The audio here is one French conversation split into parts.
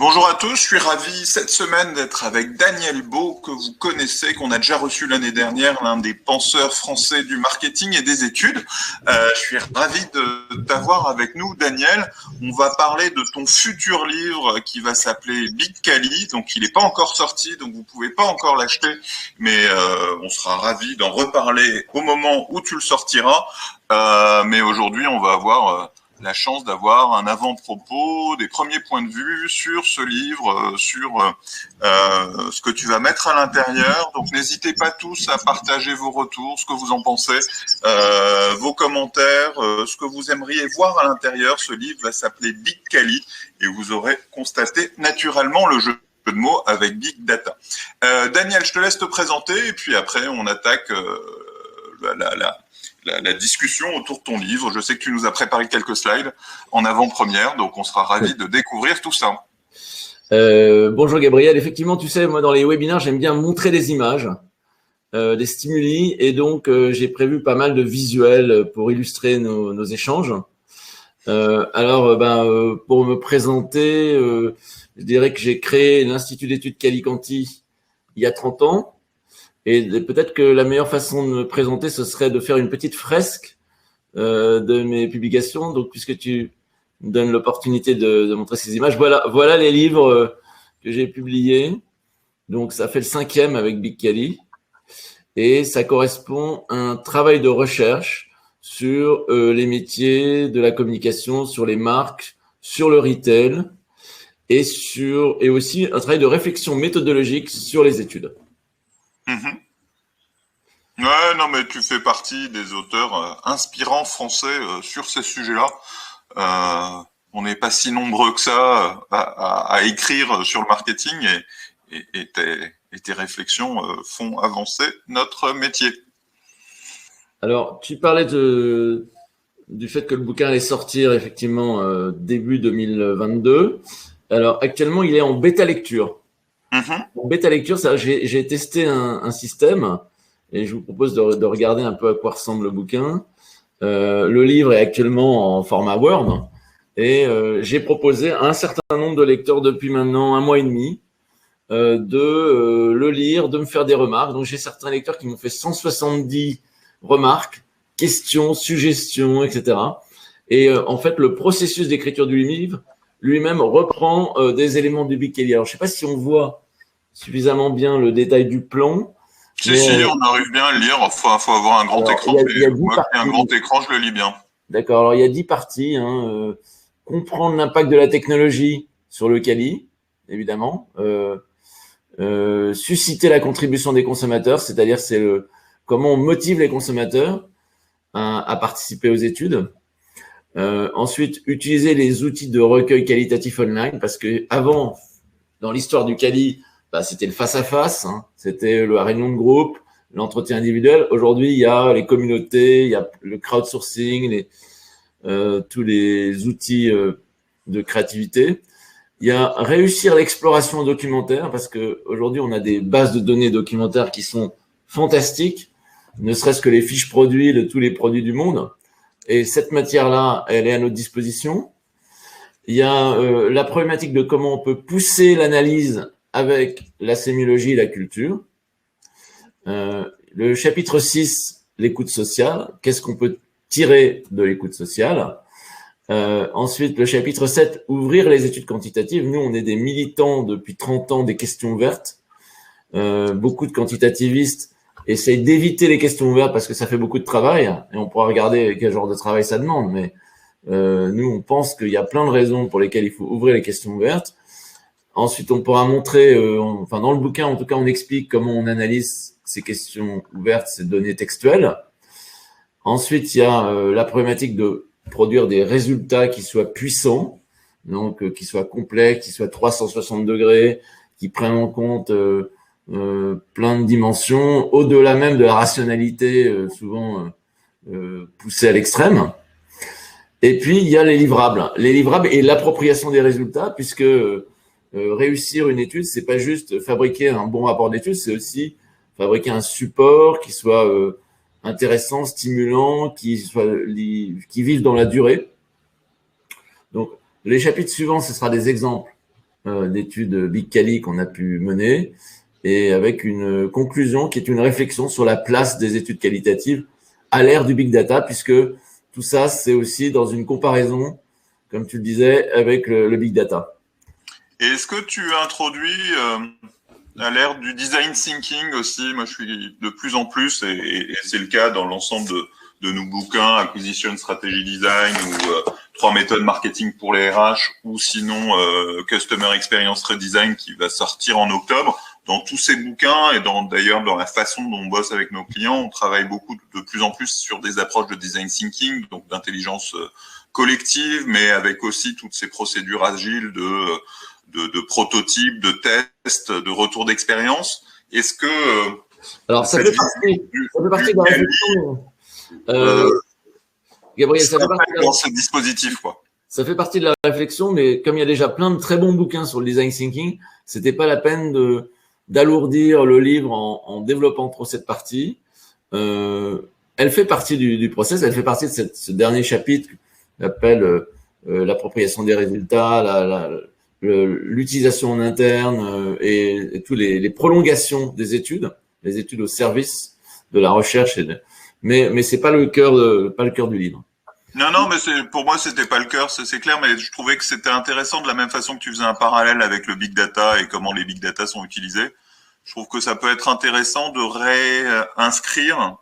Bonjour à tous, je suis ravi cette semaine d'être avec Daniel Beau, que vous connaissez, qu'on a déjà reçu l'année dernière, l'un des penseurs français du marketing et des études. Je suis ravi de t'avoir avec nous, Daniel. On va parler de ton futur livre qui va s'appeler Big Cali. Donc, il n'est pas encore sorti, donc vous pouvez pas encore l'acheter, mais on sera ravi d'en reparler au moment où tu le sortiras. Mais aujourd'hui, on va avoir la chance d'avoir un avant-propos, des premiers points de vue sur ce livre, sur ce que tu vas mettre à l'intérieur. Donc n'hésitez pas tous à partager vos retours, ce que vous en pensez, vos commentaires, ce que vous aimeriez voir à l'intérieur. Ce livre va s'appeler Big Cali et vous aurez constaté naturellement le jeu de mots avec Big Data. Daniel, je te laisse te présenter et puis après on attaque la discussion autour de ton livre. Je sais que tu nous as préparé quelques slides en avant-première, donc on sera ravis de découvrir tout ça. Bonjour Gabriel, effectivement, tu sais, moi dans les webinaires, j'aime bien montrer des images, des stimuli, et donc j'ai prévu pas mal de visuels pour illustrer nos échanges. Pour me présenter, je dirais que j'ai créé l'Institut d'études Calicanti il y a 30 ans. Et peut-être que la meilleure façon de me présenter, ce serait de faire une petite fresque de mes publications. Donc, puisque tu me donnes l'opportunité de montrer ces images, voilà les livres que j'ai publiés. Donc, ça fait le 5e avec Big Cali. Et ça correspond à un travail de recherche sur les métiers de la communication, sur les marques, sur le retail et aussi un travail de réflexion méthodologique sur les études. Ouais, non, mais tu fais partie des auteurs inspirants français sur ces sujets-là. On n'est pas si nombreux que ça à écrire sur le marketing et tes réflexions font avancer notre métier. Alors, tu parlais du fait que le bouquin allait sortir effectivement début 2022. Alors, actuellement, il est en bêta lecture. En bêta lecture, j'ai testé un système et je vous propose de regarder un peu à quoi ressemble le bouquin. Le livre est actuellement en format Word et j'ai proposé à un certain nombre de lecteurs depuis maintenant 1 mois et demi de le lire, de me faire des remarques. Donc, j'ai certains lecteurs qui m'ont fait 170 remarques, questions, suggestions, etc. Et en fait, le processus d'écriture du livre lui-même reprend des éléments du Big Cali. Alors, je ne sais pas si on voit suffisamment bien le détail du plan. Si, on arrive bien à le lire. Faut avoir un grand écran. Moi qui ai un grand écran, je le lis bien. D'accord. Alors, il y a 10 parties. Comprendre l'impact de la technologie sur le Cali, évidemment. Susciter la contribution des consommateurs, c'est-à-dire comment on motive les consommateurs à participer aux études. Ensuite, utiliser les outils de recueil qualitatif online, parce que avant, dans l'histoire du Cali, c'était le face-à-face, c'était la réunion de groupe, l'entretien individuel. Aujourd'hui, il y a les communautés, il y a le crowdsourcing, tous les outils de créativité. Il y a réussir l'exploration documentaire, parce que aujourd'hui, on a des bases de données documentaires qui sont fantastiques, ne serait-ce que les fiches produits de tous les produits du monde. Et cette matière-là, elle est à notre disposition. Il y a la problématique de comment on peut pousser l'analyse avec la sémiologie et la culture. Le chapitre 6, l'écoute sociale. Qu'est-ce qu'on peut tirer de l'écoute sociale? Ensuite, le chapitre 7, ouvrir les études quantitatives. Nous, on est des militants depuis 30 ans des questions ouvertes. Beaucoup de quantitativistes essayent d'éviter les questions ouvertes parce que ça fait beaucoup de travail et on pourra regarder quel genre de travail ça demande. Mais nous, on pense qu'il y a plein de raisons pour lesquelles il faut ouvrir les questions ouvertes. Ensuite, on pourra montrer, dans le bouquin, en tout cas, on explique comment on analyse ces questions ouvertes, ces données textuelles. Ensuite, il y a la problématique de produire des résultats qui soient puissants, donc qui soient complets, qui soient 360 degrés, qui prennent en compte plein de dimensions, au-delà même de la rationalité, souvent poussée à l'extrême. Et puis, il y a les livrables et l'appropriation des résultats, puisque réussir une étude, c'est pas juste fabriquer un bon rapport d'étude, c'est aussi fabriquer un support qui soit intéressant, stimulant, qui vive dans la durée. Donc, les chapitres suivants, ce sera des exemples d'études Big Cali qu'on a pu mener, et avec une conclusion qui est une réflexion sur la place des études qualitatives à l'ère du big data, puisque tout ça, c'est aussi dans une comparaison, comme tu le disais, avec le big data. Et est-ce que tu introduis à l'ère du design thinking aussi? Moi, je suis de plus en plus, et c'est le cas dans l'ensemble de nos bouquins, Acquisition Strategy Design ou 3 méthodes marketing pour les RH, ou sinon Customer Experience Redesign qui va sortir en octobre. Dans tous ces bouquins et d'ailleurs dans la façon dont on bosse avec nos clients, on travaille beaucoup de plus en plus sur des approches de design thinking, donc d'intelligence collective, mais avec aussi toutes ces procédures agiles de prototypes, de tests, de retour d'expérience. Est-ce que alors ça fait partie de la réflexion. Gabriel, ça fait partie dans ce dispositif, quoi. Ça fait partie de la réflexion, mais comme il y a déjà plein de très bons bouquins sur le design thinking, c'était pas la peine d'alourdir le livre en développant trop cette partie. Elle fait partie du process, elle fait partie de ce dernier chapitre qu'on appelle l'appropriation des résultats, l'utilisation en interne et tous les prolongations des études, les études au service de la recherche. Mais c'est pas le cœur du livre. Non, mais pour moi, c'était pas le cœur, c'est clair, mais je trouvais que c'était intéressant de la même façon que tu faisais un parallèle avec le big data et comment les big data sont utilisés. Je trouve que ça peut être intéressant de réinscrire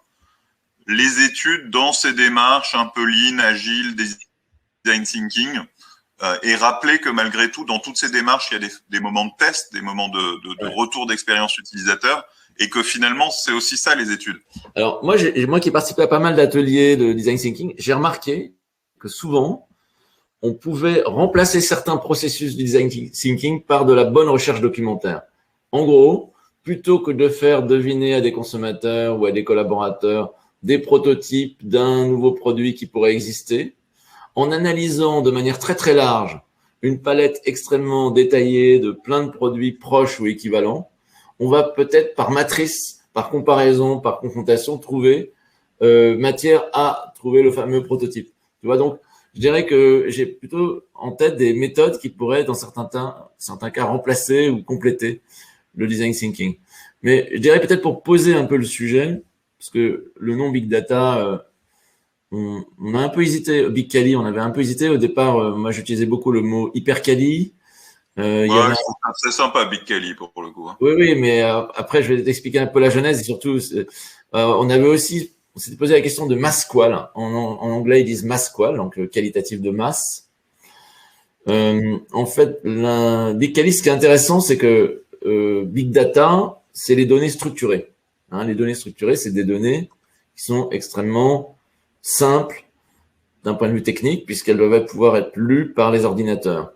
les études dans ces démarches un peu lean, agile, design thinking, et rappeler que malgré tout, dans toutes ces démarches, il y a des moments de test, des moments de retour d'expérience utilisateur, et que finalement, c'est aussi ça les études. Alors, moi qui ai participé à pas mal d'ateliers de design thinking, j'ai remarqué que souvent, on pouvait remplacer certains processus du design thinking par de la bonne recherche documentaire. En gros, plutôt que de faire deviner à des consommateurs ou à des collaborateurs des prototypes d'un nouveau produit qui pourrait exister, en analysant de manière très très large une palette extrêmement détaillée de plein de produits proches ou équivalents, on va peut-être par matrice, par comparaison, par confrontation, trouver matière à trouver le fameux prototype. Tu vois, donc, je dirais que j'ai plutôt en tête des méthodes qui pourraient, dans certains cas, remplacer ou compléter le design thinking. Mais je dirais peut-être pour poser un peu le sujet, parce que le nom Big Data, on a un peu hésité, Big Cali, on avait un peu hésité. Au départ, moi, j'utilisais beaucoup le mot Hyper Cali. C'est sympa, Big Cali, pour le coup. Hein. Oui, mais après, je vais t'expliquer un peu la genèse et surtout, on s'était posé la question de mass qual. En anglais, ils disent mass qual, donc le qualitatif de masse. En fait, Big Cali, ce qui est intéressant, c'est que Big Data, c'est les données structurées. Hein, les données structurées, c'est des données qui sont extrêmement simples d'un point de vue technique, puisqu'elles doivent pouvoir être lues par les ordinateurs.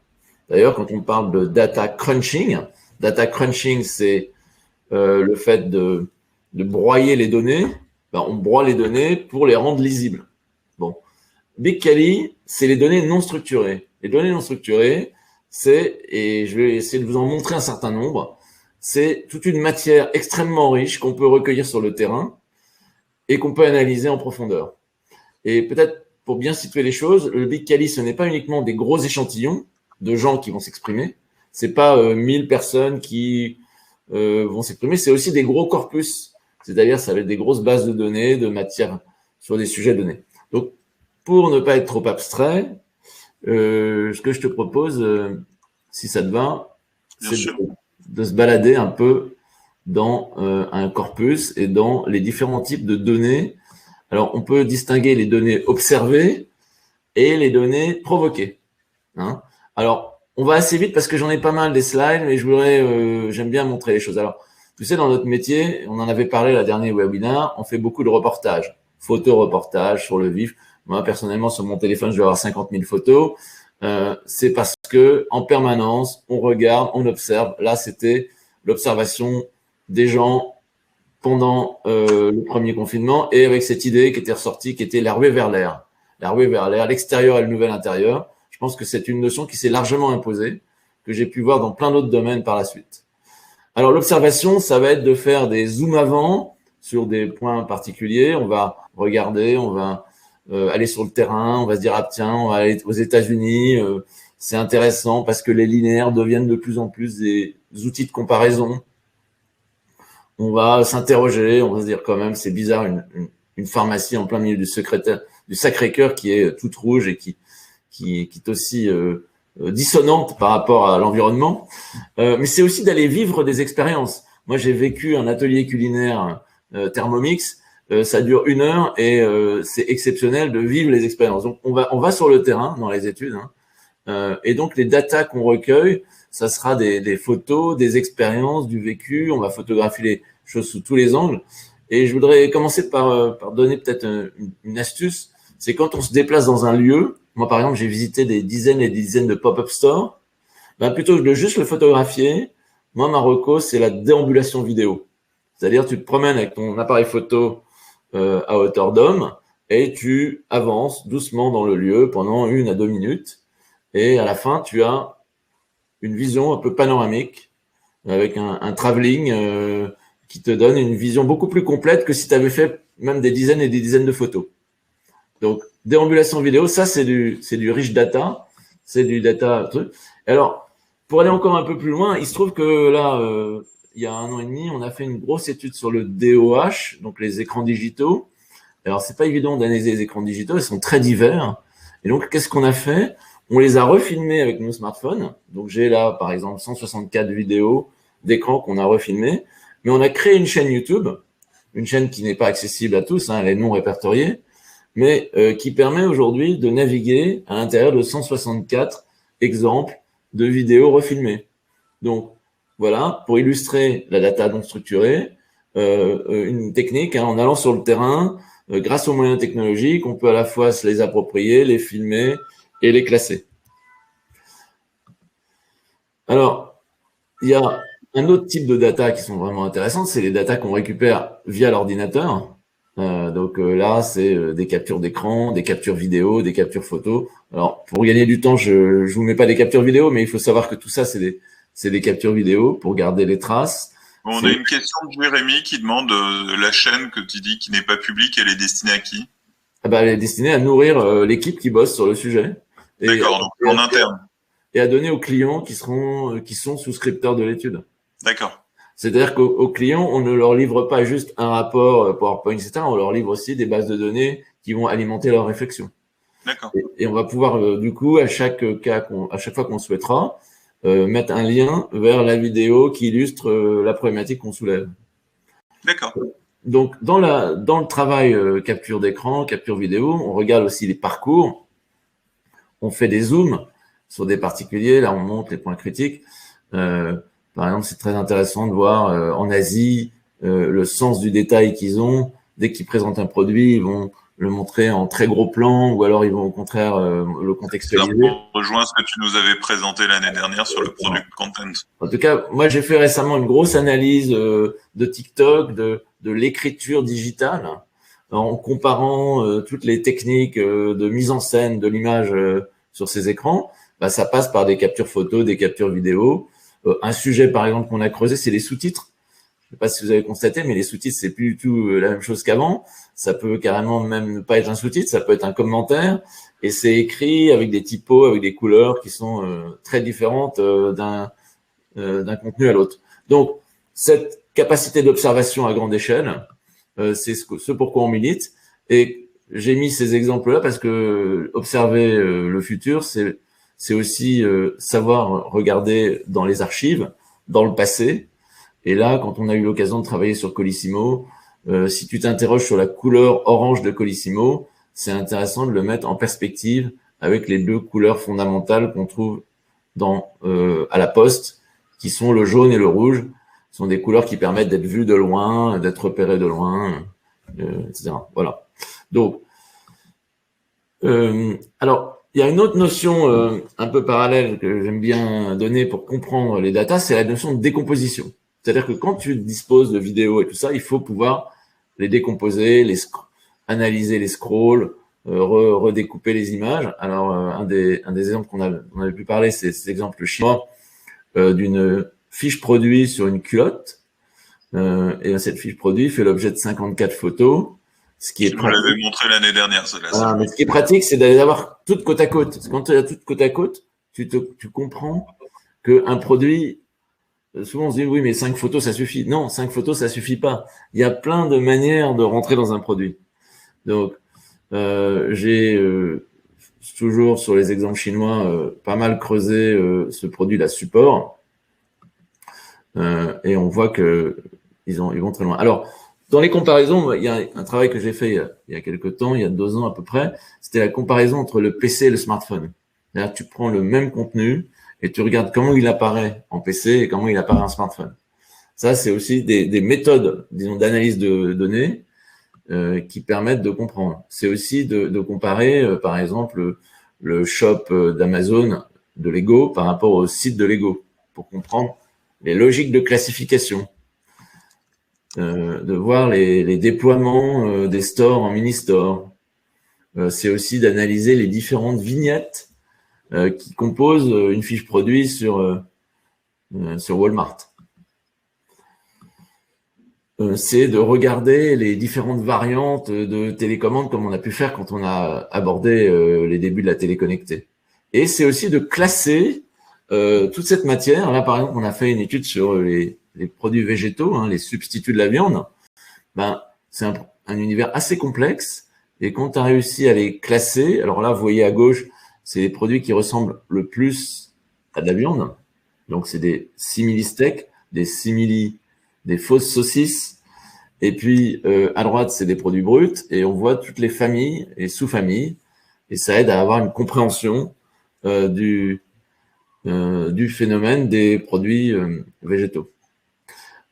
D'ailleurs, quand on parle de data crunching, c'est le fait de broyer les données. On broie les données pour les rendre lisibles. Bon, Big Cali, c'est les données non structurées. Les données non structurées, et je vais essayer de vous en montrer un certain nombre, c'est toute une matière extrêmement riche qu'on peut recueillir sur le terrain et qu'on peut analyser en profondeur. Et peut-être pour bien situer les choses, le Big Cali, ce n'est pas uniquement des gros échantillons de gens qui vont s'exprimer. C'est pas 1000 personnes qui vont s'exprimer. C'est aussi des gros corpus. C'est-à-dire, ça va être des grosses bases de données, de matière sur des sujets donnés. Donc, pour ne pas être trop abstrait, ce que je te propose, si ça te va, c'est de se balader un peu dans un corpus et dans les différents types de données. Alors, on peut distinguer les données observées et les données provoquées. Hein. Alors, on va assez vite parce que j'en ai pas mal des slides, mais j'aime bien montrer les choses. Alors, tu sais, dans notre métier, on en avait parlé la dernière webinaire, on fait beaucoup de reportages, photo-reportages sur le vif. Moi, personnellement, sur mon téléphone, je vais avoir 50 000 photos. C'est parce que en permanence, on regarde, on observe. Là, c'était l'observation des gens pendant le premier confinement et avec cette idée qui était ressortie, qui était la ruée vers l'air. La ruée vers l'air, l'extérieur et le nouvel intérieur. Je pense que c'est une notion qui s'est largement imposée, que j'ai pu voir dans plein d'autres domaines par la suite. Alors, l'observation, ça va être de faire des zooms avant sur des points particuliers. On va regarder, on va aller sur le terrain, on va se dire, ah tiens, on va aller aux États-Unis, c'est intéressant parce que les linéaires deviennent de plus en plus des outils de comparaison. On va s'interroger, on va se dire quand même, c'est bizarre, une pharmacie en plein milieu du Sacré-Cœur qui est toute rouge et qui est aussi dissonante par rapport à l'environnement. Mais c'est aussi d'aller vivre des expériences. Moi, j'ai vécu un atelier culinaire Thermomix. Ça dure 1 heure et c'est exceptionnel de vivre les expériences. Donc, on va sur le terrain dans les études. Et donc, les datas qu'on recueille, ça sera des photos, des expériences, du vécu. On va photographier les choses sous tous les angles. Et je voudrais commencer par donner peut-être une astuce. C'est quand on se déplace dans un lieu. Moi, par exemple, j'ai visité des dizaines et des dizaines de pop-up stores. Plutôt que de juste le photographier, moi, ma reco, c'est la déambulation vidéo. C'est-à-dire, tu te promènes avec ton appareil photo à hauteur d'homme et tu avances doucement dans le lieu pendant 1 à 2 minutes. Et à la fin, tu as une vision un peu panoramique avec un travelling qui te donne une vision beaucoup plus complète que si tu avais fait même des dizaines et des dizaines de photos. Donc, déambulation vidéo, ça, c'est du rich data. C'est du data truc. Alors, pour aller encore un peu plus loin, il se trouve que là, il y a 1 an et demi, on a fait une grosse étude sur le DOH, donc les écrans digitaux. Alors, c'est pas évident d'analyser les écrans digitaux, ils sont très divers. Et donc, qu'est-ce qu'on a fait? On les a refilmés avec nos smartphones. Donc, j'ai là, par exemple, 164 vidéos d'écran qu'on a refilmées. Mais on a créé une chaîne YouTube, une chaîne qui n'est pas accessible à tous, elle est non répertoriée, mais qui permet aujourd'hui de naviguer à l'intérieur de 164 exemples de vidéos refilmées. Donc, voilà, pour illustrer la data non structurée, une technique, en allant sur le terrain, grâce aux moyens technologiques, on peut à la fois se les approprier, les filmer et les classer. Alors, il y a un autre type de data qui sont vraiment intéressantes, c'est les data qu'on récupère via l'ordinateur. Donc là, c'est des captures d'écran, des captures vidéo, des captures photos. Alors, pour gagner du temps, je vous mets pas des captures vidéo, mais il faut savoir que tout ça, c'est des captures vidéo pour garder les traces. On a une question de Jérémy qui demande la chaîne que tu dis qui n'est pas publique, elle est destinée à qui? Elle est destinée à nourrir l'équipe qui bosse sur le sujet. D'accord, donc en interne. Et à donner aux clients qui sont souscripteurs de l'étude. D'accord. C'est-à-dire qu'aux clients, on ne leur livre pas juste un rapport PowerPoint, etc. On leur livre aussi des bases de données qui vont alimenter leur réflexion. D'accord. Et on va pouvoir, du coup, à chaque fois qu'on souhaitera, mettre un lien vers la vidéo qui illustre la problématique qu'on soulève. D'accord. Donc, dans le travail capture d'écran, capture vidéo, on regarde aussi les parcours. On fait des zooms sur des particuliers. Là, on montre les points critiques. Par exemple, c'est très intéressant de voir en Asie le sens du détail qu'ils ont. Dès qu'ils présentent un produit, ils vont le montrer en très gros plan ou alors ils vont au contraire le contextualiser. Ça rejoint ce que tu nous avais présenté l'année dernière sur le product content. En tout cas, moi, j'ai fait récemment une grosse analyse de TikTok, de l'écriture digitale, en comparant toutes les techniques de mise en scène de l'image sur ces écrans. Ça passe par des captures photos, des captures vidéo. Un sujet, par exemple, qu'on a creusé, c'est les sous-titres. Je ne sais pas si vous avez constaté, mais les sous-titres, c'est plus du tout la même chose qu'avant. Ça peut carrément même ne pas être un sous-titre, ça peut être un commentaire. Et c'est écrit avec des typos, avec des couleurs qui sont très différentes d'un contenu à l'autre. Donc, cette capacité d'observation à grande échelle, c'est ce pourquoi on milite. Et j'ai mis ces exemples-là parce que observer le futur, c'est aussi savoir regarder dans les archives, dans le passé. Et là, quand on a eu l'occasion de travailler sur Colissimo, si tu t'interroges sur la couleur orange de Colissimo, c'est intéressant de le mettre en perspective avec les 2 couleurs fondamentales qu'on trouve à la Poste, qui sont le jaune et le rouge. Ce sont des couleurs qui permettent d'être vues de loin, d'être repérées de loin, etc. Voilà. Donc, alors, il y a une autre notion un peu parallèle que j'aime bien donner pour comprendre les datas, c'est la notion de décomposition. C'est-à-dire que quand tu disposes de vidéos et tout ça, il faut pouvoir les décomposer, analyser les scrolls, redécouper les images. Alors, un des exemples qu'on avait pu parler, c'est cet exemple chinois d'une fiche produit sur une culotte. Et cette fiche produit fait l'objet de 54 photos. Ce qui est pratique. Je vous l'avais montré l'année dernière, cela. Mais ce qui est pratique, c'est d'aller avoir toutes côte à côte. Parce que quand tu as toutes côte à côte, tu comprends qu'un produit, souvent on se dit oui, mais 5 photos, ça suffit. Non, 5 photos, ça suffit pas. Il y a plein de manières de rentrer dans un produit. Donc, j'ai toujours sur les exemples chinois pas mal creusé ce produit, la support. Et on voit que ils vont très loin. Alors, dans les comparaisons, il y a un travail que j'ai fait il y a quelques temps, il y a 2 ans à peu près, c'était la comparaison entre le PC et le smartphone. C'est-à-dire, tu prends le même contenu et tu regardes comment il apparaît en PC et comment il apparaît en smartphone. Ça, c'est aussi des méthodes, disons, d'analyse de données qui permettent de comprendre. C'est aussi de comparer, par exemple, le shop d'Amazon de Lego par rapport au site de Lego pour comprendre les logiques de classification, de voir les déploiements des stores en mini-store. C'est aussi d'analyser les différentes vignettes qui composent une fiche produit sur Walmart. C'est de regarder les différentes variantes de télécommande comme on a pu faire quand on a abordé les débuts de la téléconnectée. Et c'est aussi de classer toute cette matière. Là, par exemple, on a fait une étude sur les produits végétaux, hein, les substituts de la viande. Ben, c'est un univers assez complexe. Et quand tu as réussi à les classer, alors là, vous voyez à gauche, c'est les produits qui ressemblent le plus à de la viande. Donc, c'est des simili-steaks, des simili, des fausses saucisses. Et puis, à droite, c'est des produits bruts. Et on voit toutes les familles et sous-familles. Et ça aide à avoir une compréhension du phénomène des produits végétaux.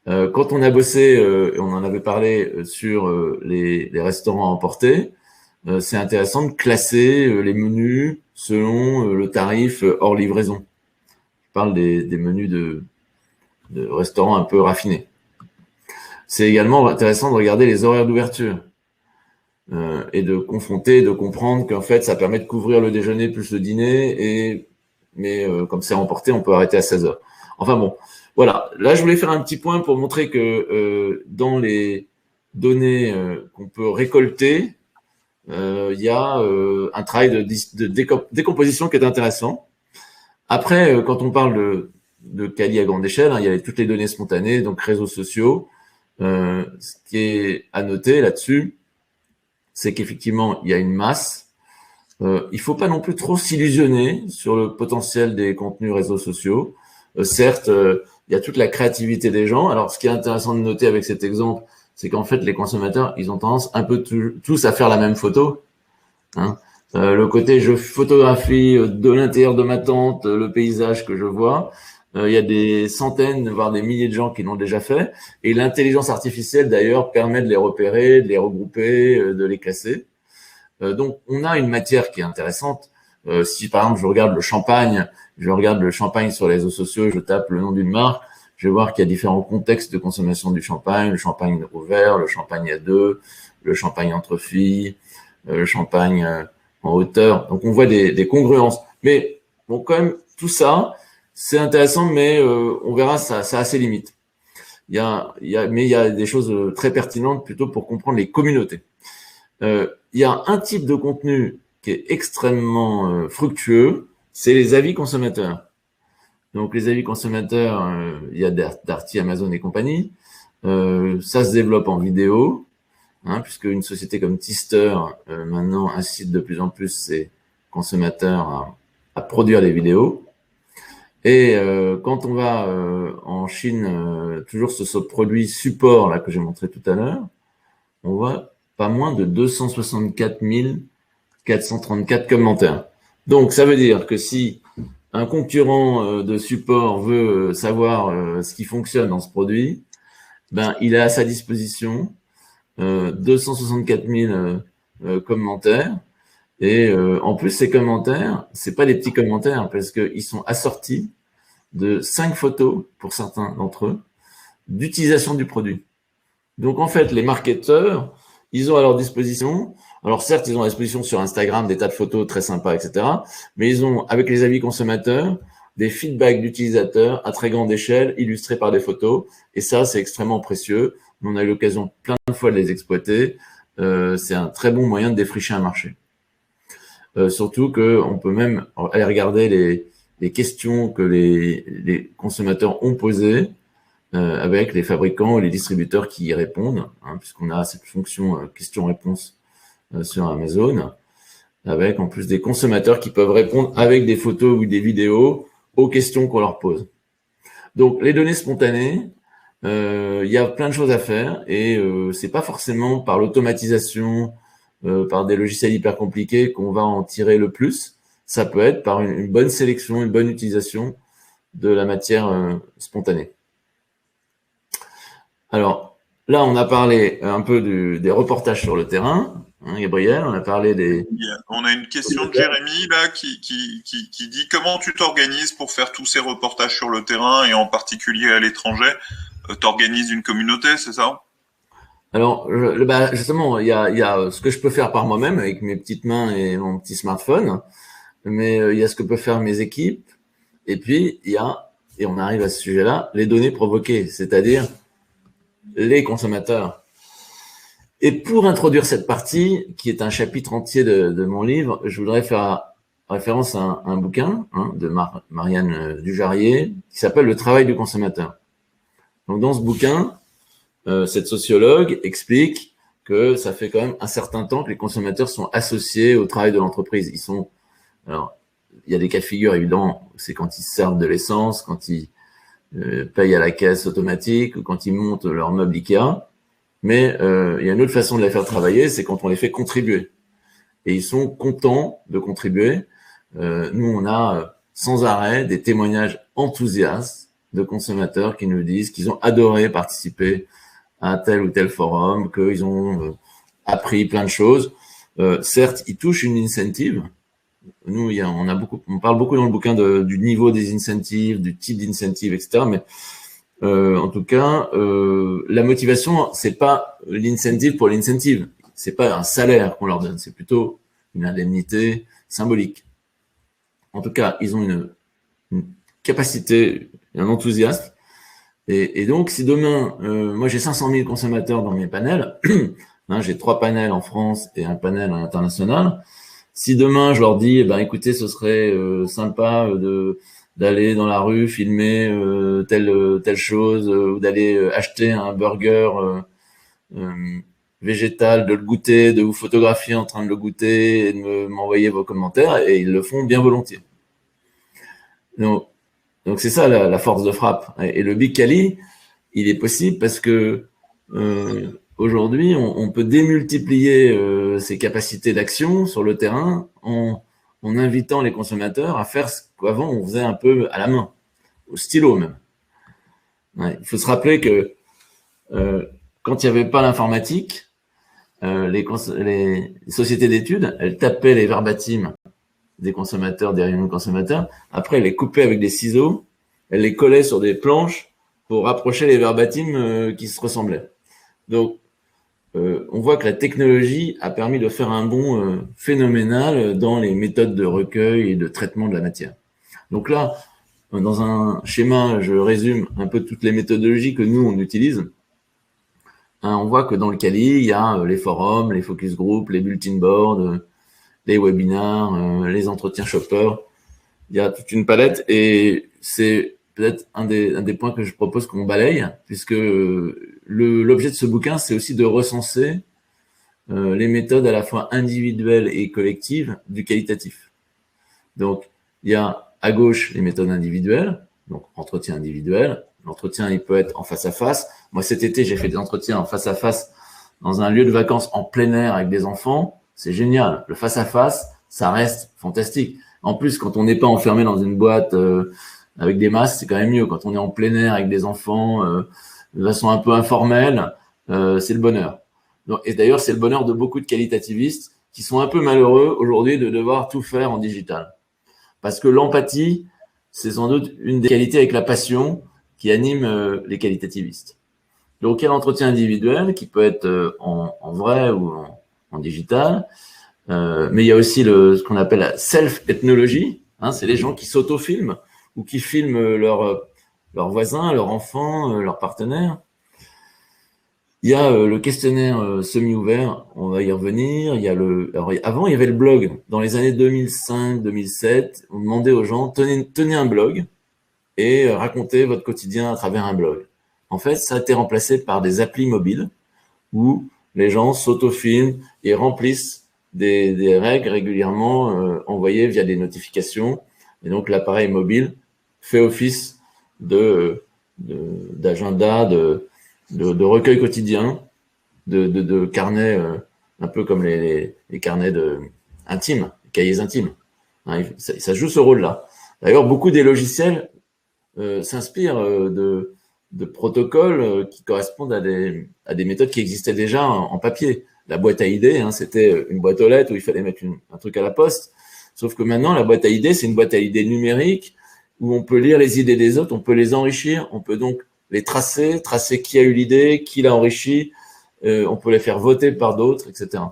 Quand on a bossé, on en avait parlé sur les restaurants à emporter, c'est intéressant de classer les menus selon le tarif hors livraison. Je parle des menus de restaurants un peu raffinés. C'est également intéressant de regarder les horaires d'ouverture et de confronter, de comprendre qu'en fait, ça permet de couvrir le déjeuner plus le dîner, mais comme c'est emporté, on peut arrêter à 16 heures. Enfin bon, voilà. Là, je voulais faire un petit point pour montrer que dans les données qu'on peut récolter, il y a un travail de décomposition qui est intéressant. Après, quand on parle de quali à grande échelle, hein, il y a toutes les données spontanées, donc réseaux sociaux. Ce qui est à noter là-dessus, c'est qu'effectivement, il y a une masse. Il faut pas non plus trop s'illusionner sur le potentiel des contenus réseaux sociaux. Certes, il y a toute la créativité des gens. Alors, ce qui est intéressant de noter avec cet exemple, c'est qu'en fait, les consommateurs, ils ont tendance un peu tous à faire la même photo. Hein. Le côté je photographie de l'intérieur de ma tente, le paysage que je vois. Il y a des centaines, voire des milliers de gens qui l'ont déjà fait. Et l'intelligence artificielle, d'ailleurs, permet de les repérer, de les regrouper, de les classer. Donc, on a une matière qui est intéressante. Si, par exemple, je regarde le champagne sur les réseaux sociaux, je tape le nom d'une marque, je vais voir qu'il y a différents contextes de consommation du champagne, le champagne au verre, le champagne à deux, le champagne entre filles, le champagne en hauteur. Donc, on voit des congruences. Mais bon, quand même, tout ça, c'est intéressant, mais on verra, ça a ses limites. Mais il y a des choses très pertinentes plutôt pour comprendre les communautés. Il y a un type de contenu qui est extrêmement fructueux, c'est les avis consommateurs. Donc, les avis consommateurs, il y a Darty, Amazon et compagnie. Ça se développe en vidéo, hein, puisque une société comme Tister, maintenant, incite de plus en plus ses consommateurs à produire des vidéos. Et quand on va en Chine, toujours ce produit support là que j'ai montré tout à l'heure, on voit pas moins de 264 434 commentaires. Donc, ça veut dire que si un concurrent de support veut savoir ce qui fonctionne dans ce produit, ben, il a à sa disposition 264 000 commentaires. Et en plus, ces commentaires, c'est pas des petits commentaires parce qu'ils sont assortis de 5 photos, pour certains d'entre eux, d'utilisation du produit. Donc, en fait, les marketeurs, ils ont à leur disposition, alors certes, ils ont à disposition sur Instagram des tas de photos très sympas, etc., mais ils ont, avec les avis consommateurs, des feedbacks d'utilisateurs à très grande échelle, illustrés par des photos, et ça, c'est extrêmement précieux. On a eu l'occasion plein de fois de les exploiter. C'est un très bon moyen de défricher un marché. Surtout qu'on peut même aller regarder les questions que les consommateurs ont posées avec les fabricants et les distributeurs qui y répondent, hein, puisqu'on a cette fonction question-réponse sur Amazon, avec en plus des consommateurs qui peuvent répondre avec des photos ou des vidéos aux questions qu'on leur pose. Donc, les données spontanées, il y a plein de choses à faire et c'est pas forcément par l'automatisation, par des logiciels hyper compliqués qu'on va en tirer le plus. Ça peut être par une bonne sélection, une bonne utilisation de la matière spontanée. Alors, là, on a parlé un peu des reportages sur le terrain, hein, Gabriel, on a parlé des... On a une question de Jérémy là qui dit comment tu t'organises pour faire tous ces reportages sur le terrain et en particulier à l'étranger. T'organises une communauté, c'est ça? Alors, justement, il y a ce que je peux faire par moi-même avec mes petites mains et mon petit smartphone, mais il y a ce que peuvent faire mes équipes, et puis il y a, et on arrive à ce sujet-là, les données provoquées, c'est-à-dire les consommateurs. Et pour introduire cette partie, qui est un chapitre entier de mon livre, je voudrais faire référence à un bouquin de Marianne Dujarier qui s'appelle « Le travail du consommateur ». Donc dans ce bouquin, cette sociologue explique que ça fait quand même un certain temps que les consommateurs sont associés au travail de l'entreprise. Alors, il y a des cas de figure évidents, c'est quand ils servent de l'essence, quand ils payent à la caisse automatique ou quand ils montent leur meuble Ikea. Mais il y a une autre façon de les faire travailler, c'est quand on les fait contribuer. Et ils sont contents de contribuer. Nous, on a sans arrêt des témoignages enthousiastes de consommateurs qui nous disent qu'ils ont adoré participer à tel ou tel forum, qu'ils ont appris plein de choses. Certes, ils touchent une incentive. Nous, on parle beaucoup dans le bouquin du niveau des incentives, du type d'incentive, etc. Mais en tout cas, la motivation, c'est pas l'incentive pour l'incentive. C'est pas un salaire qu'on leur donne, c'est plutôt une indemnité symbolique. En tout cas, ils ont une capacité, un enthousiasme. Et donc, si demain, moi j'ai 500 000 consommateurs dans mes panels, j'ai 3 panels en France et un panel à l'international. Si demain je leur dis, écoutez, ce serait sympa d'aller dans la rue filmer telle chose ou d'aller acheter un burger végétal, de le goûter, de vous photographier en train de le goûter et de m'envoyer vos commentaires, et ils le font bien volontiers. Donc c'est ça la force de frappe. Et le Big Cali, il est possible parce que aujourd'hui, on peut démultiplier ses capacités d'action sur le terrain en invitant les consommateurs à faire ce qu'avant on faisait un peu à la main, au stylo même. Ouais, il faut se rappeler que quand il n'y avait pas l'informatique, les sociétés d'études, elles tapaient les verbatims des consommateurs, des réunions de consommateurs. Après, elles les coupaient avec des ciseaux, elles les collaient sur des planches pour rapprocher les verbatims qui se ressemblaient. Donc, on voit que la technologie a permis de faire un bond phénoménal dans les méthodes de recueil et de traitement de la matière. Donc là, dans un schéma, je résume un peu toutes les méthodologies que nous, on utilise. On voit que dans le Cali, il y a les forums, les focus group, les bulletin boards, les webinars, les entretiens shopper. Il y a toute une palette et c'est peut-être un des points que je propose qu'on balaye, puisque l'objet de ce bouquin, c'est aussi de recenser les méthodes à la fois individuelles et collectives du qualitatif. Donc, il y a à gauche les méthodes individuelles, donc entretien individuel. L'entretien, il peut être en face à face. Moi, cet été, j'ai fait des entretiens en face à face dans un lieu de vacances en plein air avec des enfants. C'est génial. Le face à face, ça reste fantastique. En plus, quand on n'est pas enfermé dans une boîte avec des masques, c'est quand même mieux. Quand on est en plein air avec des enfants de façon un peu informelle, c'est le bonheur. Donc, et d'ailleurs, c'est le bonheur de beaucoup de qualitativistes qui sont un peu malheureux aujourd'hui de devoir tout faire en digital. Parce que l'empathie, c'est sans doute une des qualités avec la passion qui anime les qualitativistes. Donc, il y a l'entretien individuel qui peut être en vrai ou en digital. Mais il y a aussi ce qu'on appelle la self-ethnologie. C'est les gens qui s'autofilment ou qui filment leurs voisins, leurs enfants, leurs partenaires. Il y a le questionnaire semi-ouvert, on va y revenir. Il y a alors, avant, il y avait le blog. Dans les années 2005-2007, on demandait aux gens, tenez un blog et racontez votre quotidien à travers un blog. En fait, ça a été remplacé par des applis mobiles où les gens s'autofilment et remplissent des règles régulièrement envoyées via des notifications. Et donc, l'appareil mobile fait office d'agenda, de recueil quotidien, de carnets, un peu comme les carnets intimes, les cahiers intimes. Hein, ça joue ce rôle-là. D'ailleurs, beaucoup des logiciels s'inspirent de protocoles qui correspondent à des méthodes qui existaient déjà en papier. La boîte à idées, hein, c'était une boîte aux lettres où il fallait mettre un truc à la poste. Sauf que maintenant, la boîte à idées, c'est une boîte à idées numérique où on peut lire les idées des autres, on peut les enrichir, on peut donc les tracer qui a eu l'idée, qui l'a enrichi, on peut les faire voter par d'autres, etc.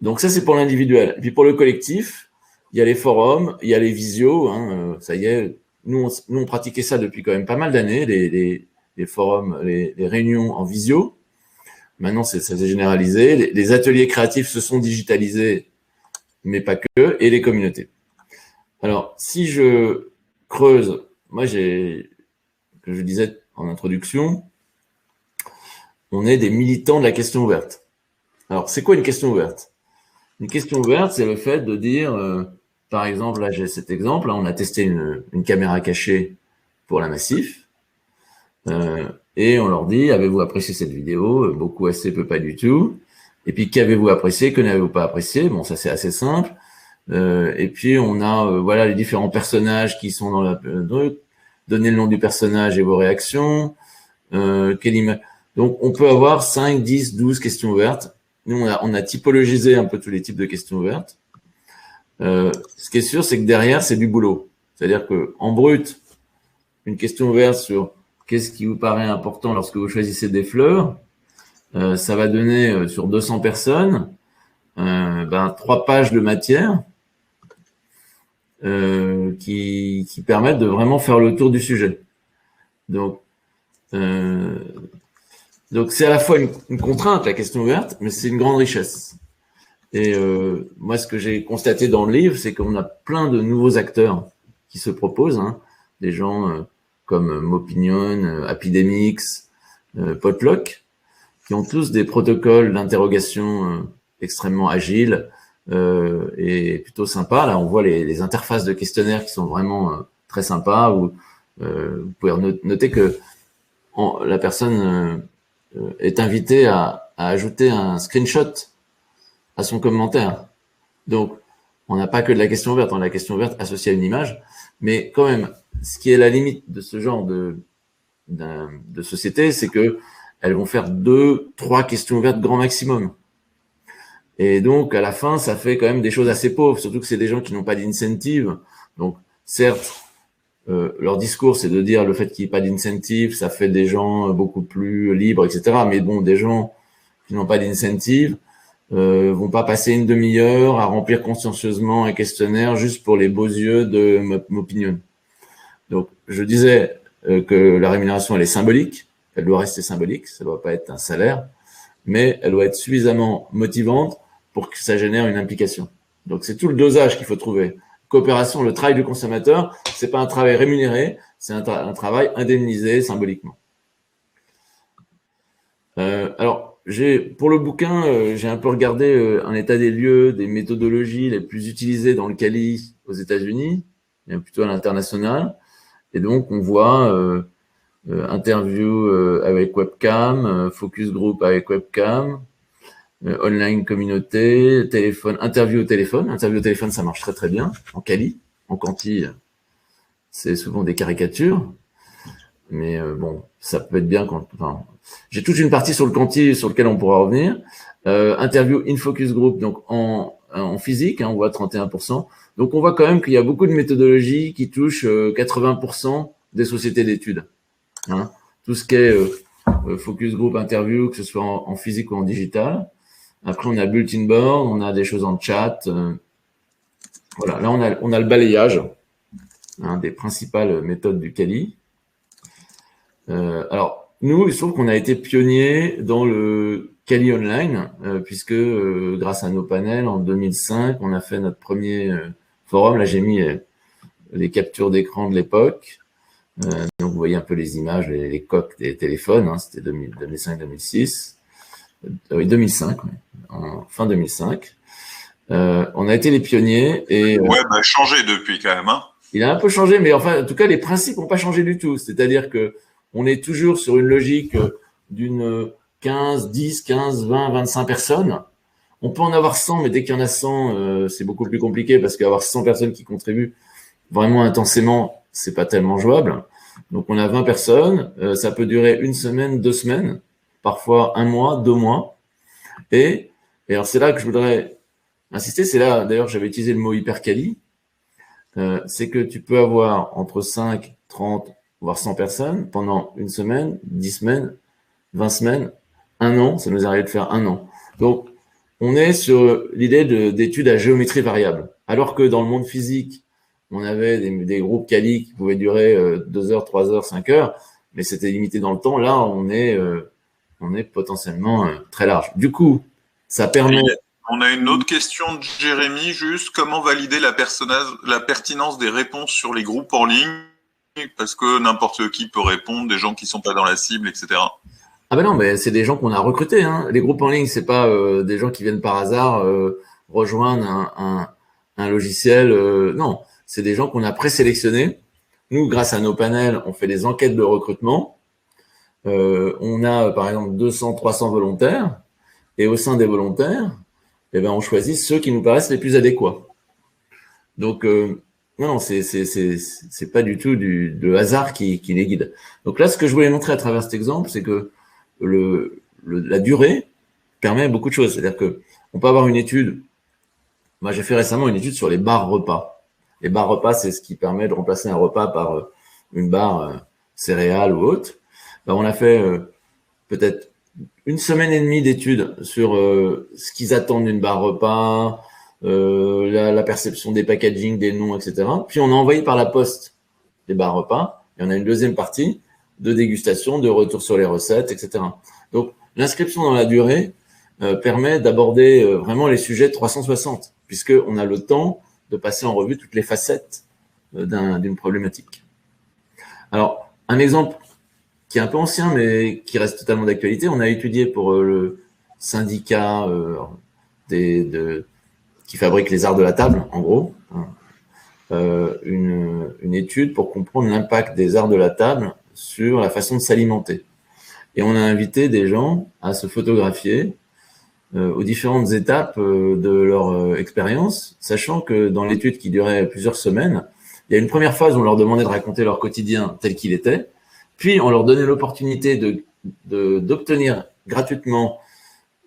Donc ça, c'est pour l'individuel. Et puis pour le collectif, il y a les forums, il y a les visios, hein, ça y est, nous, on pratiquait ça depuis quand même pas mal d'années, les forums, les réunions en visio. Maintenant, ça s'est généralisé. Les ateliers créatifs se sont digitalisés, mais pas que, et les communautés. Alors, si je creuse, moi, que je disais en introduction, on est des militants de la question ouverte. Alors, c'est quoi une question ouverte? Une question ouverte, c'est le fait de dire, par exemple, là j'ai cet exemple, là, on a testé une caméra cachée pour la Massif, et on leur dit, avez-vous apprécié cette vidéo? Beaucoup, assez, peu, pas du tout. Et puis, qu'avez-vous apprécié? Que n'avez-vous pas apprécié? Bon, ça c'est assez simple. Et puis, on a voilà les différents personnages qui sont dans la... donnez le nom du personnage et vos réactions. Donc, on peut avoir 5, 10, 12 questions ouvertes. Nous, on a typologisé un peu tous les types de questions ouvertes. Ce qui est sûr, c'est que derrière, c'est du boulot. C'est-à-dire que en brut, une question ouverte sur qu'est-ce qui vous paraît important lorsque vous choisissez des fleurs, ça va donner sur 200 personnes 3 pages de matière qui permettent de vraiment faire le tour du sujet. Donc c'est à la fois une contrainte, la question ouverte, mais c'est une grande richesse. Et moi, ce que j'ai constaté dans le livre, c'est qu'on a plein de nouveaux acteurs qui se proposent, hein, des gens comme Mopinion, Apidemix, Potluck, qui ont tous des protocoles d'interrogation extrêmement agiles et plutôt sympas. Là, on voit les interfaces de questionnaires qui sont vraiment très sympas. Où vous pouvez noter que la personne est invitée à ajouter un screenshot à son commentaire. Donc, on n'a pas que de la question ouverte, on a la question ouverte associée à une image, mais quand même, ce qui est la limite de ce genre de société, c'est que elles vont faire 2, 3 questions ouvertes grand maximum. Et donc, à la fin, ça fait quand même des choses assez pauvres, surtout que c'est des gens qui n'ont pas d'incentive. Donc, certes, leur discours, c'est de dire le fait qu'il n'y ait pas d'incentive, ça fait des gens beaucoup plus libres, etc. Mais bon, des gens qui n'ont pas d'incentive vont pas passer une demi-heure à remplir consciencieusement un questionnaire juste pour les beaux yeux de Mopinion. Donc, je disais que la rémunération, elle est symbolique, elle doit rester symbolique, ça ne doit pas être un salaire, mais elle doit être suffisamment motivante pour que ça génère une implication. Donc, c'est tout le dosage qu'il faut trouver. Coopération, le travail du consommateur, c'est pas un travail rémunéré, c'est un travail indemnisé symboliquement. Alors, pour le bouquin, j'ai un peu regardé un état des lieux des méthodologies les plus utilisées dans le Cali aux États-Unis, et plutôt à l'international. Et donc, on voit interview avec webcam, focus group avec webcam, online communauté, téléphone, interview au téléphone. Interview au téléphone, ça marche très très bien. En Cali, en Canti, c'est souvent des caricatures. Mais bon, ça peut être bien quand... Enfin, j'ai toute une partie sur le Canti sur lequel on pourra revenir. Interview in focus group, donc en physique, hein, on voit 31%. Donc on voit quand même qu'il y a beaucoup de méthodologies qui touchent 80% des sociétés d'études. Hein. Tout ce qui est focus group interview, que ce soit en physique ou en digital. Après, on a bulletin board, on a des choses en chat. Voilà, là, on a le balayage, hein, des principales méthodes du Cali. Alors, nous, il se trouve qu'on a été pionniers dans le Kali Online, puisque grâce à nos panels, en 2005, on a fait notre premier forum. Là, j'ai mis les captures d'écran de l'époque. Donc, vous voyez un peu les images, les coques des téléphones. Hein, c'était 2005-2006. Oui, 2005, ouais, fin 2005. On a été les pionniers. Et, ouais, changé depuis quand même. Hein. Il a un peu changé, mais enfin, en tout cas, les principes n'ont pas changé du tout. C'est-à-dire que on est toujours sur une logique d'une 15, 10, 15, 20, 25 personnes. On peut en avoir 100, mais dès qu'il y en a 100, c'est beaucoup plus compliqué parce qu'avoir 100 personnes qui contribuent vraiment intensément, c'est pas tellement jouable. Donc, on a 20 personnes. Ça peut durer une semaine, 2 semaines, parfois 1 mois, 2 mois. Et alors, c'est là que je voudrais insister. C'est là, d'ailleurs, j'avais utilisé le mot hypercali. C'est que tu peux avoir entre 5, 30, voire 100 personnes pendant une semaine, 10 semaines, 20 semaines, 1 an. Ça nous est arrivé de faire 1 an. Donc, on est sur l'idée d'études à géométrie variable. Alors que dans le monde physique, on avait des groupes Kali qui pouvaient durer 2 heures, 3 heures, 5 heures, mais c'était limité dans le temps. Là, on est potentiellement très large. Du coup, ça permet... On a une autre question de Jérémy, juste comment valider la pertinence des réponses sur les groupes en ligne, parce que n'importe qui peut répondre, des gens qui sont pas dans la cible, etc. Ah ben non, mais c'est des gens qu'on a recrutés. Hein. Les groupes en ligne, c'est pas des gens qui viennent par hasard rejoindre un logiciel. Non, c'est des gens qu'on a présélectionnés. Nous, grâce à nos panels, on fait des enquêtes de recrutement. On a, par exemple, 200, 300 volontaires. Et au sein des volontaires, eh ben, on choisit ceux qui nous paraissent les plus adéquats. Donc, non, c'est pas du tout le hasard qui les guide. Donc là, ce que je voulais montrer à travers cet exemple, c'est que la durée permet beaucoup de choses. C'est-à-dire que on peut avoir une étude. Moi, j'ai fait récemment une étude sur les barres repas. Les barres repas, c'est ce qui permet de remplacer un repas par une barre céréales ou autre. Ben, on a fait peut-être 1 semaine et demie d'études sur ce qu'ils attendent d'une barre repas, la perception des packaging, des noms, etc. Puis on a envoyé par la poste les barres repas et on a une deuxième partie de dégustation, de retour sur les recettes, etc. Donc l'inscription dans la durée permet d'aborder vraiment les sujets 360 puisqu'on a le temps de passer en revue toutes les facettes d'une problématique. Alors, un exemple qui est un peu ancien, mais qui reste totalement d'actualité. On a étudié pour le syndicat qui fabrique les arts de la table, en gros, une étude pour comprendre l'impact des arts de la table sur la façon de s'alimenter. Et on a invité des gens à se photographier aux différentes étapes de leur expérience, sachant que dans l'étude qui durait plusieurs semaines, il y a une première phase où on leur demandait de raconter leur quotidien tel qu'il était. Puis, on leur donnait l'opportunité d'obtenir gratuitement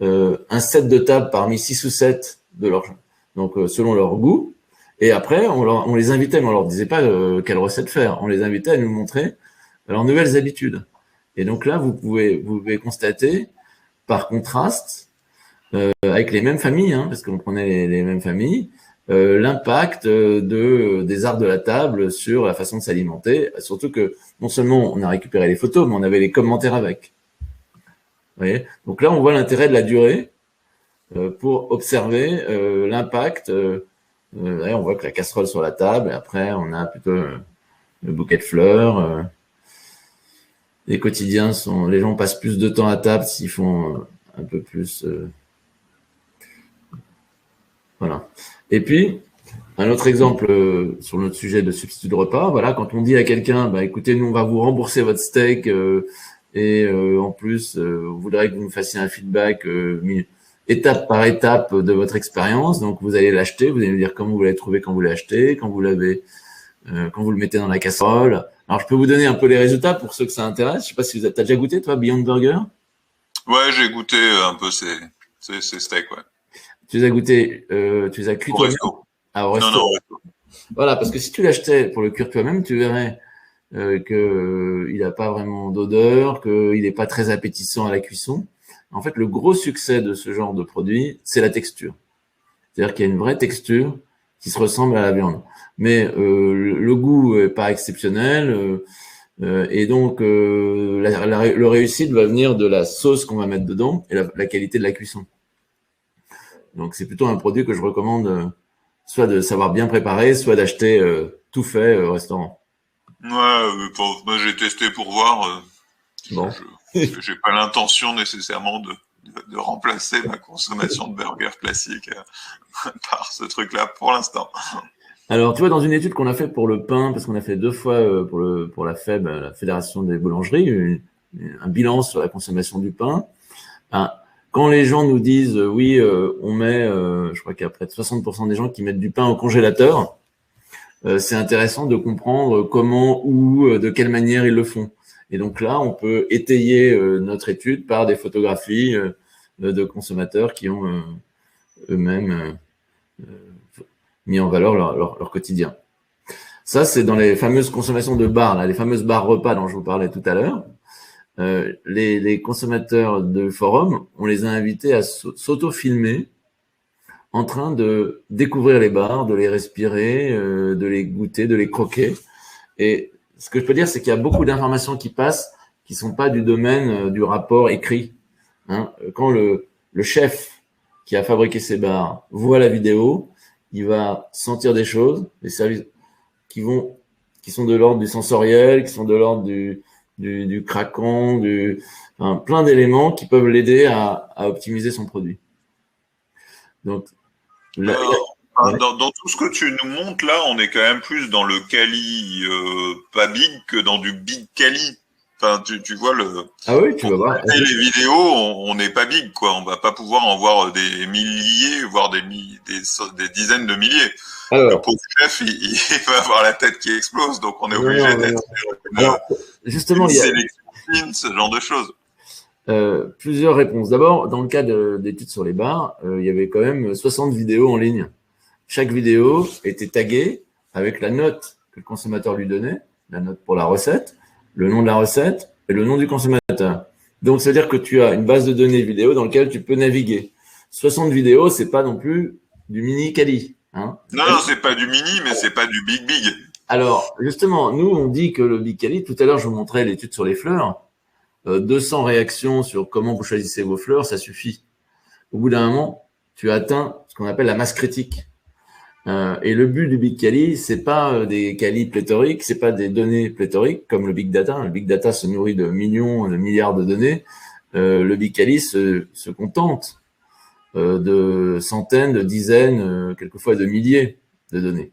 un set de table parmi 6 ou 7 donc selon leur goût. Et après, on les invitait, mais on leur disait pas quelle recette faire. On les invitait à nous montrer leurs nouvelles habitudes. Et donc là, vous pouvez constater, par contraste, avec les mêmes familles, hein, parce qu'on prenait les mêmes familles, l'impact des arts de la table sur la façon de s'alimenter, surtout que non seulement on a récupéré les photos, mais on avait les commentaires avec. Vous voyez ? Donc là, on voit l'intérêt de la durée pour observer l'impact. On voit que la casserole sur la table, et après, on a plutôt le bouquet de fleurs. Les quotidiens les gens passent plus de temps à table s'ils font un peu plus. Voilà. Et puis, un autre exemple sur notre sujet de substitut de repas, voilà, quand on dit à quelqu'un, bah, écoutez, nous, on va vous rembourser votre steak et en plus, on voudrait que vous nous fassiez un feedback étape par étape de votre expérience. Donc, vous allez l'acheter, vous allez nous dire comment vous l'avez trouvé quand vous l'avez acheté, quand vous le mettez dans la casserole. Alors, je peux vous donner un peu les résultats pour ceux que ça intéresse. Je sais pas si t'as déjà goûté, toi, Beyond Burger? Ouais, j'ai goûté un peu ces steaks, ouais. Tu les as goûtés, tu les as cuits toi-même? Ah, au resto. Non, voilà, parce que si tu l'achetais pour le cuire toi-même, tu verrais qu'il n'a pas vraiment d'odeur, qu'il n'est pas très appétissant à la cuisson. En fait, le gros succès de ce genre de produit, c'est la texture. C'est-à-dire qu'il y a une vraie texture qui se ressemble à la viande. Mais le goût est pas exceptionnel. Et donc, le réussite va venir de la sauce qu'on va mettre dedans et la qualité de la cuisson. Donc, c'est plutôt un produit que je recommande, soit de savoir bien préparer, soit d'acheter tout fait au restaurant. Ouais, moi j'ai testé pour voir. Bon. J'ai pas l'intention nécessairement de remplacer ma consommation de burgers classique par ce truc-là pour l'instant. Alors, tu vois, dans une étude qu'on a fait pour le pain, parce qu'on a fait 2 fois pour la FEB, la Fédération des boulangeries, un bilan sur la consommation du pain. Ben, quand les gens nous disent oui, on met, je crois qu'il y a près de 60% des gens qui mettent du pain au congélateur, c'est intéressant de comprendre comment ou de quelle manière ils le font. Et donc là, on peut étayer notre étude par des photographies de consommateurs qui ont eux-mêmes mis en valeur leur quotidien. Ça, c'est dans les fameuses consommations de bars, là, les fameuses bars repas dont je vous parlais tout à l'heure. Les consommateurs de forum, on les a invités à s'auto-filmer en train de découvrir les bars, de les respirer, de les goûter, de les croquer. Et ce que je peux dire, c'est qu'il y a beaucoup d'informations qui passent qui sont pas du domaine du rapport écrit. Hein. Quand le chef qui a fabriqué ces bars voit la vidéo, il va sentir des choses, des services qui sont de l'ordre du sensoriel, qui sont de l'ordre du craquant, plein d'éléments qui peuvent l'aider à optimiser son produit. Donc, dans tout ce que tu nous montres là, on est quand même plus dans le Cali pas big que dans du big Cali. Enfin, tu vois Ah oui, tu vas voir. Les vidéos, on n'est pas big, quoi. On va pas pouvoir en voir des milliers, voire des dizaines de milliers. Alors, le pauvre chef, il va avoir la tête qui explose, donc on est obligé d'être justement, une sélection fine, ce genre de choses. Plusieurs réponses. D'abord, dans le cas d'études sur les bars, il y avait quand même 60 vidéos en ligne. Chaque vidéo était taguée avec la note que le consommateur lui donnait, la note pour la recette, le nom de la recette et le nom du consommateur. Donc, c'est-à-dire que tu as une base de données vidéo dans laquelle tu peux naviguer. 60 vidéos, c'est pas non plus du mini Cali. Hein. Non, c'est pas du mini, mais c'est pas du big. Alors, justement, nous, on dit que le big Cali, tout à l'heure, je vous montrais l'étude sur les fleurs. 200 réactions sur comment vous choisissez vos fleurs, ça suffit. Au bout d'un moment, tu as atteint ce qu'on appelle la masse critique. Et le but du Big Cali, c'est pas des Cali pléthoriques, c'est pas des données pléthoriques comme le Big Data. Le Big Data se nourrit de millions, de milliards de données. Le Big Cali se contente de centaines, de dizaines, quelquefois de milliers de données.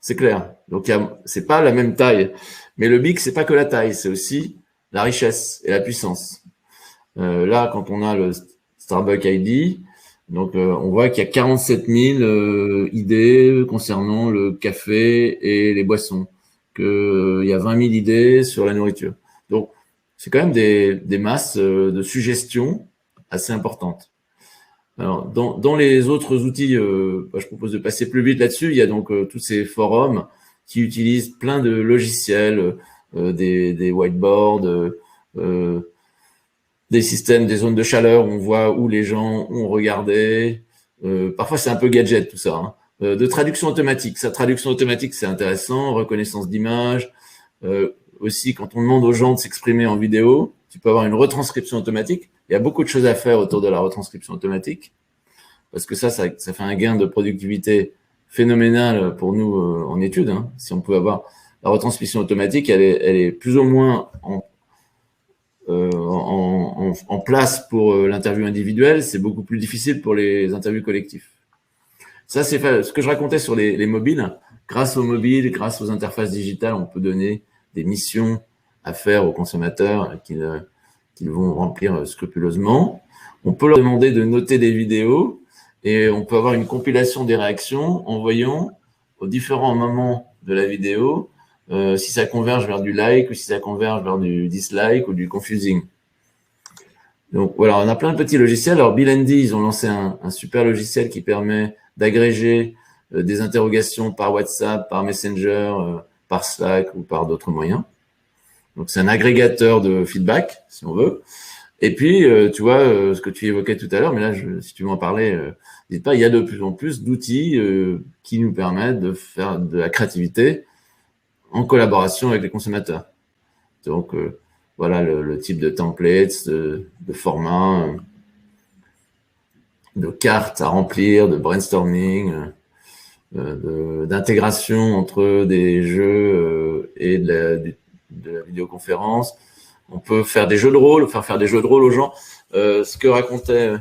C'est clair. Donc, c'est pas la même taille. Mais le Big, c'est pas que la taille, c'est aussi la richesse et la puissance. Là, quand on a le Starbucks ID, donc on voit qu'il y a 47 000 idées concernant le café et les boissons, qu'il y a 20 000 idées sur la nourriture. Donc, c'est quand même des masses de suggestions assez importantes. Alors, dans les autres outils, je propose de passer plus vite là-dessus. Il y a donc tous ces forums qui utilisent plein de logiciels, des whiteboards, des systèmes, des zones de chaleur où on voit où les gens ont regardé. Parfois, c'est un peu gadget tout ça. Hein. De traduction automatique. Sa traduction automatique, c'est intéressant. Reconnaissance d'image. Aussi, quand on demande aux gens de s'exprimer en vidéo, tu peux avoir une retranscription automatique. Il y a beaucoup de choses à faire autour de la retranscription automatique. Parce que ça fait un gain de productivité phénoménal pour nous en études. Hein. Si on pouvait avoir la retranscription automatique, elle est plus ou moins en place pour l'interview individuelle, c'est beaucoup plus difficile pour les interviews collectives. Ça, c'est ce que je racontais sur les mobiles. Grâce aux mobiles, grâce aux interfaces digitales, on peut donner des missions à faire aux consommateurs qu'ils vont remplir scrupuleusement. On peut leur demander de noter des vidéos et on peut avoir une compilation des réactions en voyant aux différents moments de la vidéo si ça converge vers du like ou si ça converge vers du dislike ou du confusing. Donc voilà, on a plein de petits logiciels. Alors Bilendi, ils ont lancé un super logiciel qui permet d'agréger des interrogations par WhatsApp, par Messenger, par Slack ou par d'autres moyens. Donc c'est un agrégateur de feedback, si on veut. Et puis, tu vois, ce que tu évoquais tout à l'heure, mais là, si tu veux en parler, n'hésite pas, il y a de plus en plus d'outils qui nous permettent de faire de la créativité en collaboration avec les consommateurs. Donc, voilà le type de templates, de format, de cartes à remplir, de brainstorming, d'intégration entre des jeux et de la vidéoconférence. On peut faire des jeux de rôle, faire des jeux de rôle aux gens. Ce que racontait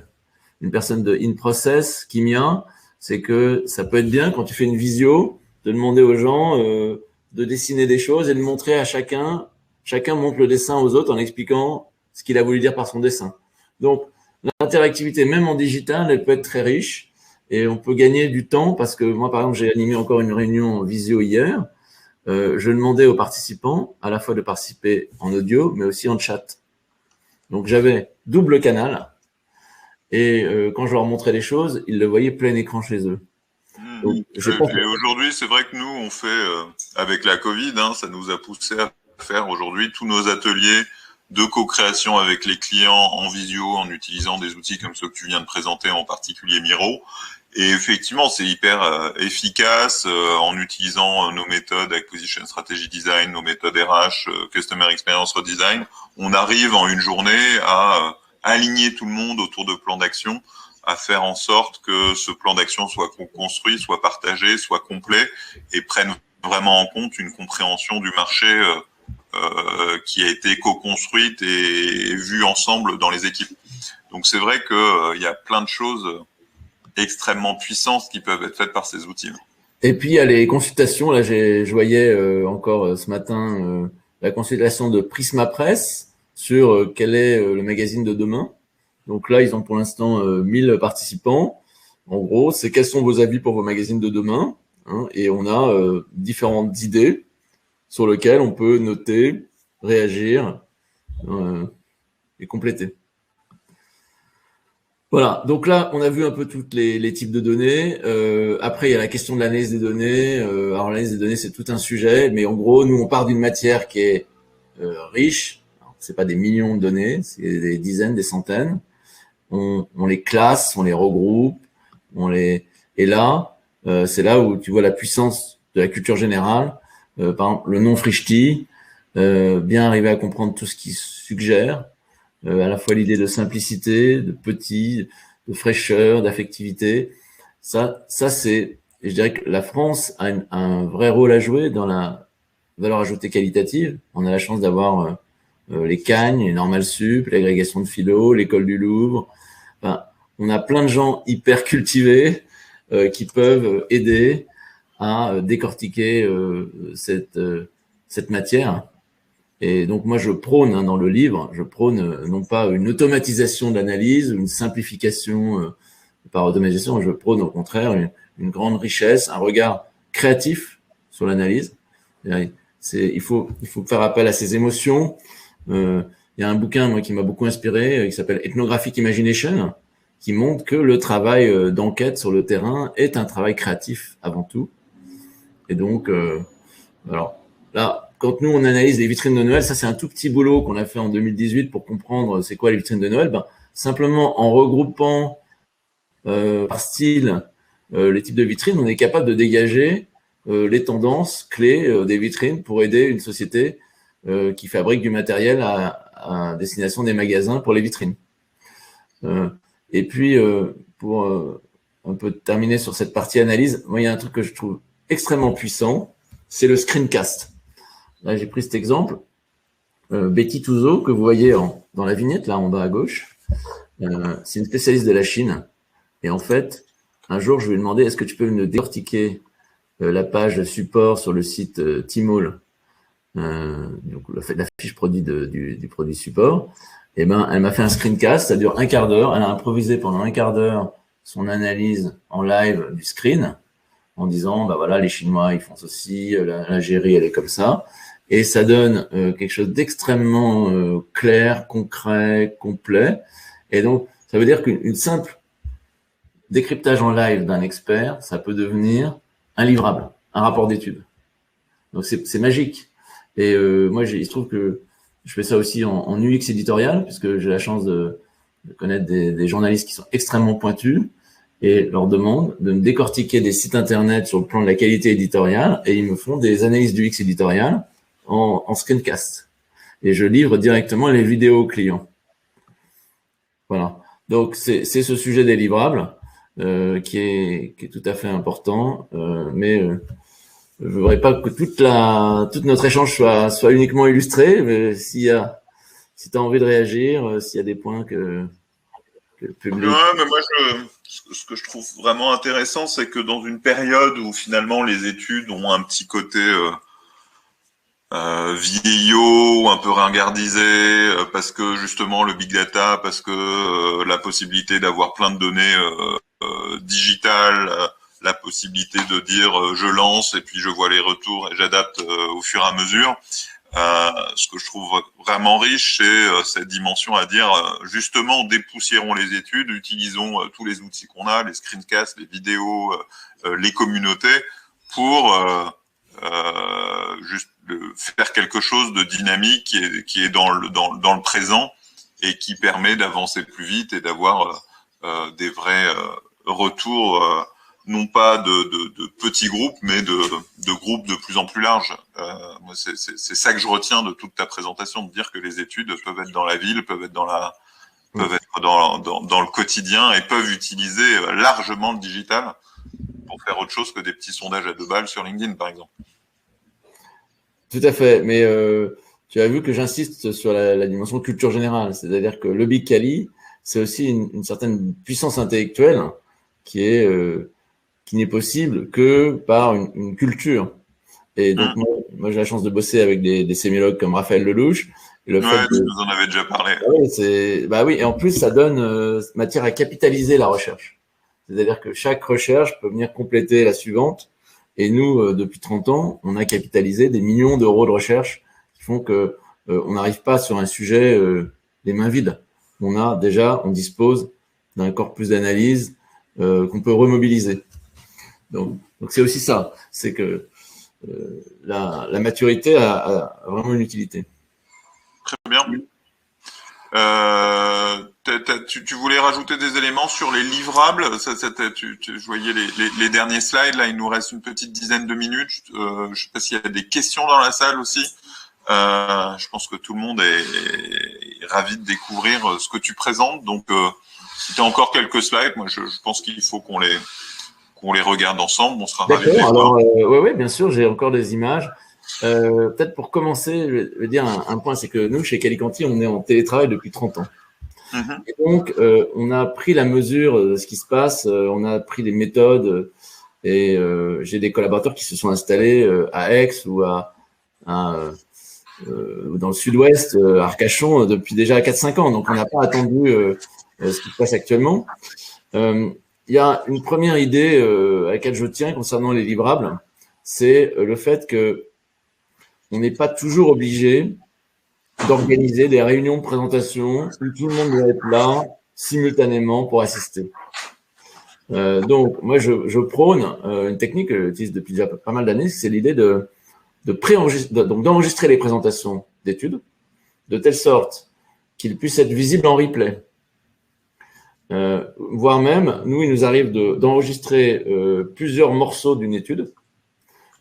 une personne de InProcess, Kimia, c'est que ça peut être bien quand tu fais une visio, de demander aux gens de dessiner des choses et de montrer à chacun. Chacun montre le dessin aux autres en expliquant ce qu'il a voulu dire par son dessin. Donc, l'interactivité, même en digital, elle peut être très riche et on peut gagner du temps parce que moi, par exemple, j'ai animé encore une réunion en visio hier. Je demandais aux participants à la fois de participer en audio, mais aussi en chat. Donc, j'avais double canal et quand je leur montrais les choses, ils le voyaient plein écran chez eux. Donc, et aujourd'hui, c'est vrai que nous, on fait, avec la Covid, ça nous a poussé à faire aujourd'hui tous nos ateliers de co-création avec les clients en visio, en utilisant des outils comme ceux que tu viens de présenter, en particulier Miro. Et effectivement, c'est hyper efficace en utilisant nos méthodes Acquisition Strategy Design, nos méthodes RH, Customer Experience Redesign. On arrive en une journée à aligner tout le monde autour de plans d'action, à faire en sorte que ce plan d'action soit construit, soit partagé, soit complet et prenne vraiment en compte une compréhension du marché qui a été co-construite et vue ensemble dans les équipes. Donc c'est vrai qu'il y a plein de choses extrêmement puissantes qui peuvent être faites par ces outils. Et puis il y a les consultations. Là, je voyais encore ce matin la consultation de Prisma Press sur quel est le magazine de demain. Donc là, ils ont pour l'instant 1000 participants. En gros, c'est quels sont vos avis pour vos magazines de demain, et on a différentes idées sur lesquelles on peut noter, réagir et compléter. Voilà, donc là, on a vu un peu tous les types de données. Après, il y a la question de l'analyse des données. Alors, l'analyse des données, c'est tout un sujet, mais en gros, nous, on part d'une matière qui est riche. C'est pas des millions de données, c'est des dizaines, des centaines. On les classe, on les regroupe, et là, c'est là où tu vois la puissance de la culture générale. Par exemple, le nom Frischti, bien arriver à comprendre tout ce qu'il suggère, à la fois l'idée de simplicité, de petit, de fraîcheur, d'affectivité. Ça c'est, et je dirais que la France a un vrai rôle à jouer dans la valeur ajoutée qualitative. On a la chance d'avoir les Cagnes, les Normales Sup, l'agrégation de philo, l'école du Louvre. Enfin, on a plein de gens hyper cultivés qui peuvent aider à décortiquer cette matière. Et donc moi je prône dans le livre, je prône non pas une automatisation de l'analyse, une simplification par automatisation, je prône au contraire une grande richesse, un regard créatif sur l'analyse. Il faut faire appel à ses émotions. Il y a un bouquin moi qui m'a beaucoup inspiré qui s'appelle Ethnographic Imagination, qui montre que le travail d'enquête sur le terrain est un travail créatif avant tout. Et donc, alors là, quand nous on analyse les vitrines de Noël, ça c'est un tout petit boulot qu'on a fait en 2018 pour comprendre c'est quoi les vitrines de Noël. Simplement en regroupant par style les types de vitrines, on est capable de dégager les tendances clés des vitrines pour aider une société qui fabrique du matériel à destination des magasins pour les vitrines. Et puis, pour un peu terminer sur cette partie analyse, moi, il y a un truc que je trouve extrêmement puissant, c'est le screencast. Là, j'ai pris cet exemple. Betty Touzeau, que vous voyez dans la vignette, là, en bas à gauche, c'est une spécialiste de la Chine. Et en fait, un jour, je lui ai demandé, est-ce que tu peux me décortiquer la page support sur le site Tmall, donc la fiche produit du produit support. Et elle m'a fait un screencast, ça dure un quart d'heure. Elle a improvisé pendant un quart d'heure son analyse en live du screen, en disant, voilà, les Chinois, ils font ceci, l'Algérie, elle est comme ça. Et ça donne quelque chose d'extrêmement clair, concret, complet. Et donc, ça veut dire qu'une simple décryptage en live d'un expert, ça peut devenir un livrable, un rapport d'étude. Donc, c'est magique. Et moi, il se trouve que je fais ça aussi en UX éditorial, puisque j'ai la chance de connaître des journalistes qui sont extrêmement pointus. et leur demande de me décortiquer des sites internet sur le plan de la qualité éditoriale et ils me font des analyses du X éditorial en screencast. Et je livre directement les vidéos aux clients. Voilà. Donc, c'est ce sujet des livrables qui est tout à fait important, mais je ne voudrais pas que toute notre échange soit uniquement illustré, mais si tu as envie de réagir, s'il y a des points que le public… Ouais, mais moi, ce que je trouve vraiment intéressant, c'est que dans une période où finalement les études ont un petit côté vieillot, un peu ringardisé, parce que justement le big data, parce que la possibilité d'avoir plein de données digitales, la possibilité de dire je lance et puis je vois les retours et j'adapte au fur et à mesure. Ce que je trouve vraiment riche, c'est cette dimension à dire justement dépoussiérons les études, utilisons tous les outils qu'on a, les screencasts, les vidéos, les communautés pour juste faire quelque chose de dynamique qui est dans le présent et qui permet d'avancer plus vite et d'avoir des vrais retours, non pas de petits groupes, mais de groupes de plus en plus larges. Moi, c'est ça que je retiens de toute ta présentation, de dire que les études peuvent être dans la ville, peuvent être peuvent être dans le quotidien et peuvent utiliser largement le digital pour faire autre chose que des petits sondages à 2 balles sur LinkedIn, par exemple. Tout à fait, mais tu as vu que j'insiste sur la dimension culture générale, c'est-à-dire que le Big Cali, c'est aussi une certaine puissance intellectuelle qui n'est possible que par une culture. Et donc, moi j'ai la chance de bosser avec des sémiologues comme Raphaël Lelouch. Et le fait tu nous en avais déjà parlé. Oui, et en plus, ça donne matière à capitaliser la recherche. C'est-à-dire que chaque recherche peut venir compléter la suivante. Et nous, depuis 30 ans, on a capitalisé des millions d'euros de recherche qui font que on n'arrive pas sur un sujet les mains vides. On dispose d'un corpus d'analyse qu'on peut remobiliser. Donc c'est aussi ça, c'est que la maturité a vraiment une utilité. Très bien. Tu voulais rajouter des éléments sur les livrables. Je voyais les derniers slides. Là, il nous reste une petite dizaine de minutes. Je ne sais pas s'il y a des questions dans la salle aussi. Je pense que tout le monde est ravi de découvrir ce que tu présentes. Donc, si tu as encore quelques slides, moi, je pense qu'il faut qu'on les regarde ensemble. On sera ravis de les voir. Alors, oui, bien sûr, j'ai encore des images. Peut-être pour commencer, je vais dire un point, c'est que nous, chez Calicanti, on est en télétravail depuis 30 ans. Et donc, on a pris la mesure de ce qui se passe, on a pris des méthodes et j'ai des collaborateurs qui se sont installés à Aix ou dans le sud-ouest, à Arcachon, depuis déjà 4-5 ans. Donc, on n'a pas attendu ce qui se passe actuellement. Il y a une première idée à laquelle je tiens concernant les livrables, c'est le fait que on n'est pas toujours obligé d'organiser des réunions de présentation où tout le monde doit être là simultanément pour assister. Donc, moi, je prône une technique que j'utilise depuis déjà pas mal d'années, c'est l'idée d'enregistrer les présentations d'études de telle sorte qu'ils puissent être visibles en replay. Voire même, nous, il nous arrive d'enregistrer plusieurs morceaux d'une étude,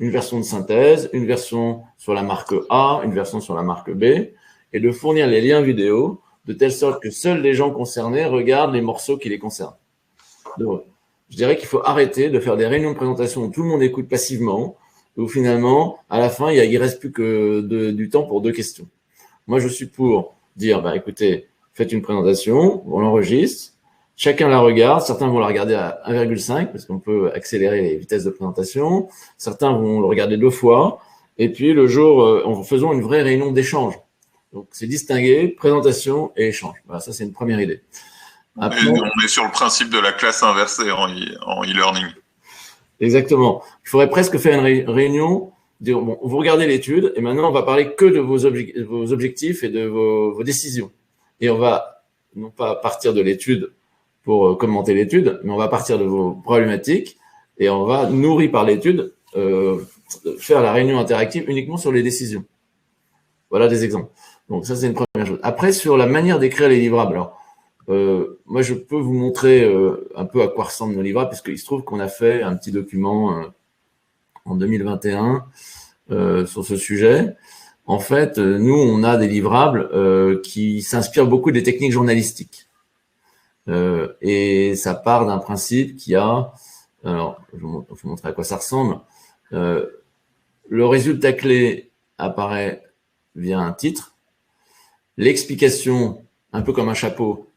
une version de synthèse, une version sur la marque A, une version sur la marque B, et de fournir les liens vidéo de telle sorte que seuls les gens concernés regardent les morceaux qui les concernent. Donc, je dirais qu'il faut arrêter de faire des réunions de présentation où tout le monde écoute passivement, où finalement, à la fin, il reste plus que du temps pour 2 questions. Moi, je suis pour dire, écoutez, faites une présentation, on l'enregistre, chacun la regarde, certains vont la regarder à 1,5 parce qu'on peut accélérer les vitesses de présentation, certains vont le regarder 2 fois, et puis le jour, en faisant une vraie réunion d'échange. Donc, c'est distinguer présentation et échange. Voilà, ça, c'est une première idée. Après, on est sur le principe de la classe inversée en e-learning. Exactement. Il faudrait presque faire une réunion, dire, bon, vous regardez l'étude, et maintenant, on va parler que de vos objectifs et de vos décisions. Et on va non pas partir de l'étude pour commenter l'étude, mais on va partir de vos problématiques et on va, nourri par l'étude, faire la réunion interactive uniquement sur les décisions. Voilà des exemples. Donc ça, c'est une première chose. Après, sur la manière d'écrire les livrables. Alors, moi, je peux vous montrer un peu à quoi ressemblent nos livrables, puisqu'il se trouve qu'on a fait un petit document en 2021 sur ce sujet. En fait, nous, on a des livrables qui s'inspirent beaucoup des techniques journalistiques. Et ça part d'un principe qui a… Alors, je vais vous montrer à quoi ça ressemble. Le résultat clé apparaît via un titre. L'explication, un peu comme un chapeau,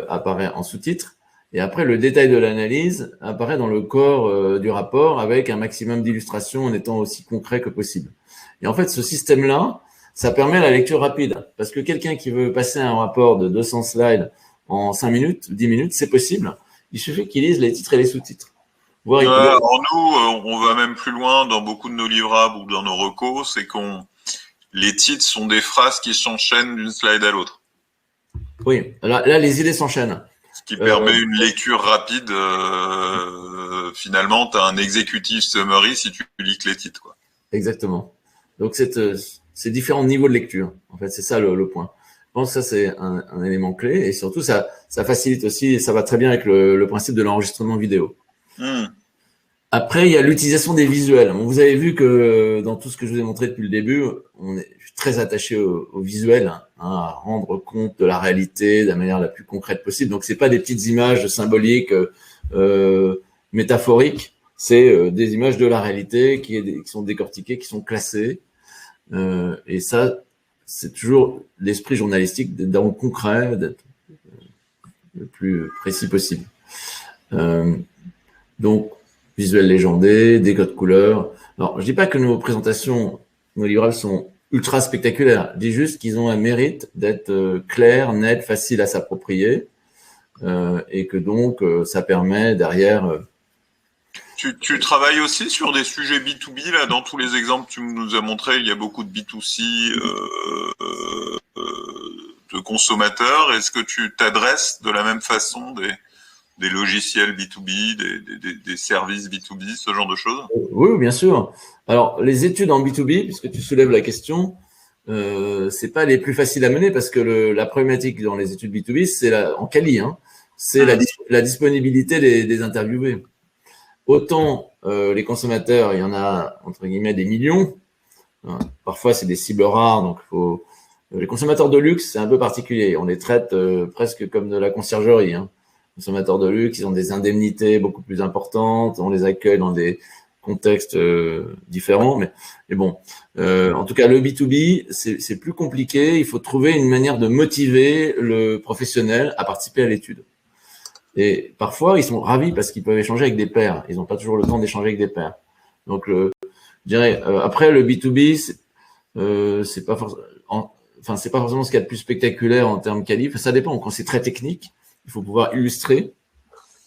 apparaît en sous-titre. Et après, le détail de l'analyse apparaît dans le corps du rapport avec un maximum d'illustrations en étant aussi concret que possible. Et en fait, ce système-là, ça permet la lecture rapide. Parce que quelqu'un qui veut passer un rapport de 200 slides en 5 minutes, 10 minutes, c'est possible. Il suffit qu'il lise les titres et les sous-titres. Alors nous, on va même plus loin dans beaucoup de nos livrables ou dans nos recos, c'est les titres sont des phrases qui s'enchaînent d'une slide à l'autre. Oui, là les idées s'enchaînent. Ce qui permet une lecture rapide. Finalement, tu as un executive summary si tu lis que les titres, quoi. Exactement. Donc c'est différents niveaux de lecture. En fait, c'est ça le point. Je pense que ça c'est un élément clé et surtout ça facilite aussi et ça va très bien avec le principe de l'enregistrement vidéo. Après, il y a l'utilisation des visuels. Bon, vous avez vu que dans tout ce que je vous ai montré depuis le début, on est très attaché au visuel, hein, à rendre compte de la réalité de la manière la plus concrète possible. Donc, c'est pas des petites images symboliques, métaphoriques. C'est des images de la réalité qui sont décortiquées, qui sont classées. Et ça, c'est toujours l'esprit journalistique d'être dans le concret, d'être le plus précis possible. Donc, visuels légendés, des codes couleurs. Alors, je dis pas que nos présentations, nos livrables sont ultra spectaculaires. Je dis juste qu'ils ont un mérite d'être clairs, nets, faciles à s'approprier, et que donc ça permet derrière. Tu travailles aussi sur des sujets B2B là, dans tous les exemples que tu nous as montrés, il y a beaucoup de B2C, de consommateurs. Est-ce que tu t'adresses de la même façon des logiciels B2B, des services B2B, ce genre de choses? Oui, bien sûr. Alors, les études en B2B, puisque tu soulèves la question, c'est pas les plus faciles à mener parce que la problématique dans les études B2B, c'est en quali, hein, c'est la disponibilité des interviewés. Autant les consommateurs, il y en a entre guillemets des millions. Hein, parfois, c'est des cibles rares, donc les consommateurs de luxe, c'est un peu particulier. On les traite presque comme de la conciergerie. Hein. Consommateurs de luxe, ils ont des indemnités beaucoup plus importantes, on les accueille dans des contextes différents, mais bon, en tout cas le B2B, c'est plus compliqué, il faut trouver une manière de motiver le professionnel à participer à l'étude. Et parfois, ils sont ravis parce qu'ils peuvent échanger avec des pairs, ils n'ont pas toujours le temps d'échanger avec des pairs. Donc, je dirais, après le B2B, c'est pas forcément ce qu'il y a de plus spectaculaire en termes quali, ça dépend, quand c'est très technique, il faut pouvoir illustrer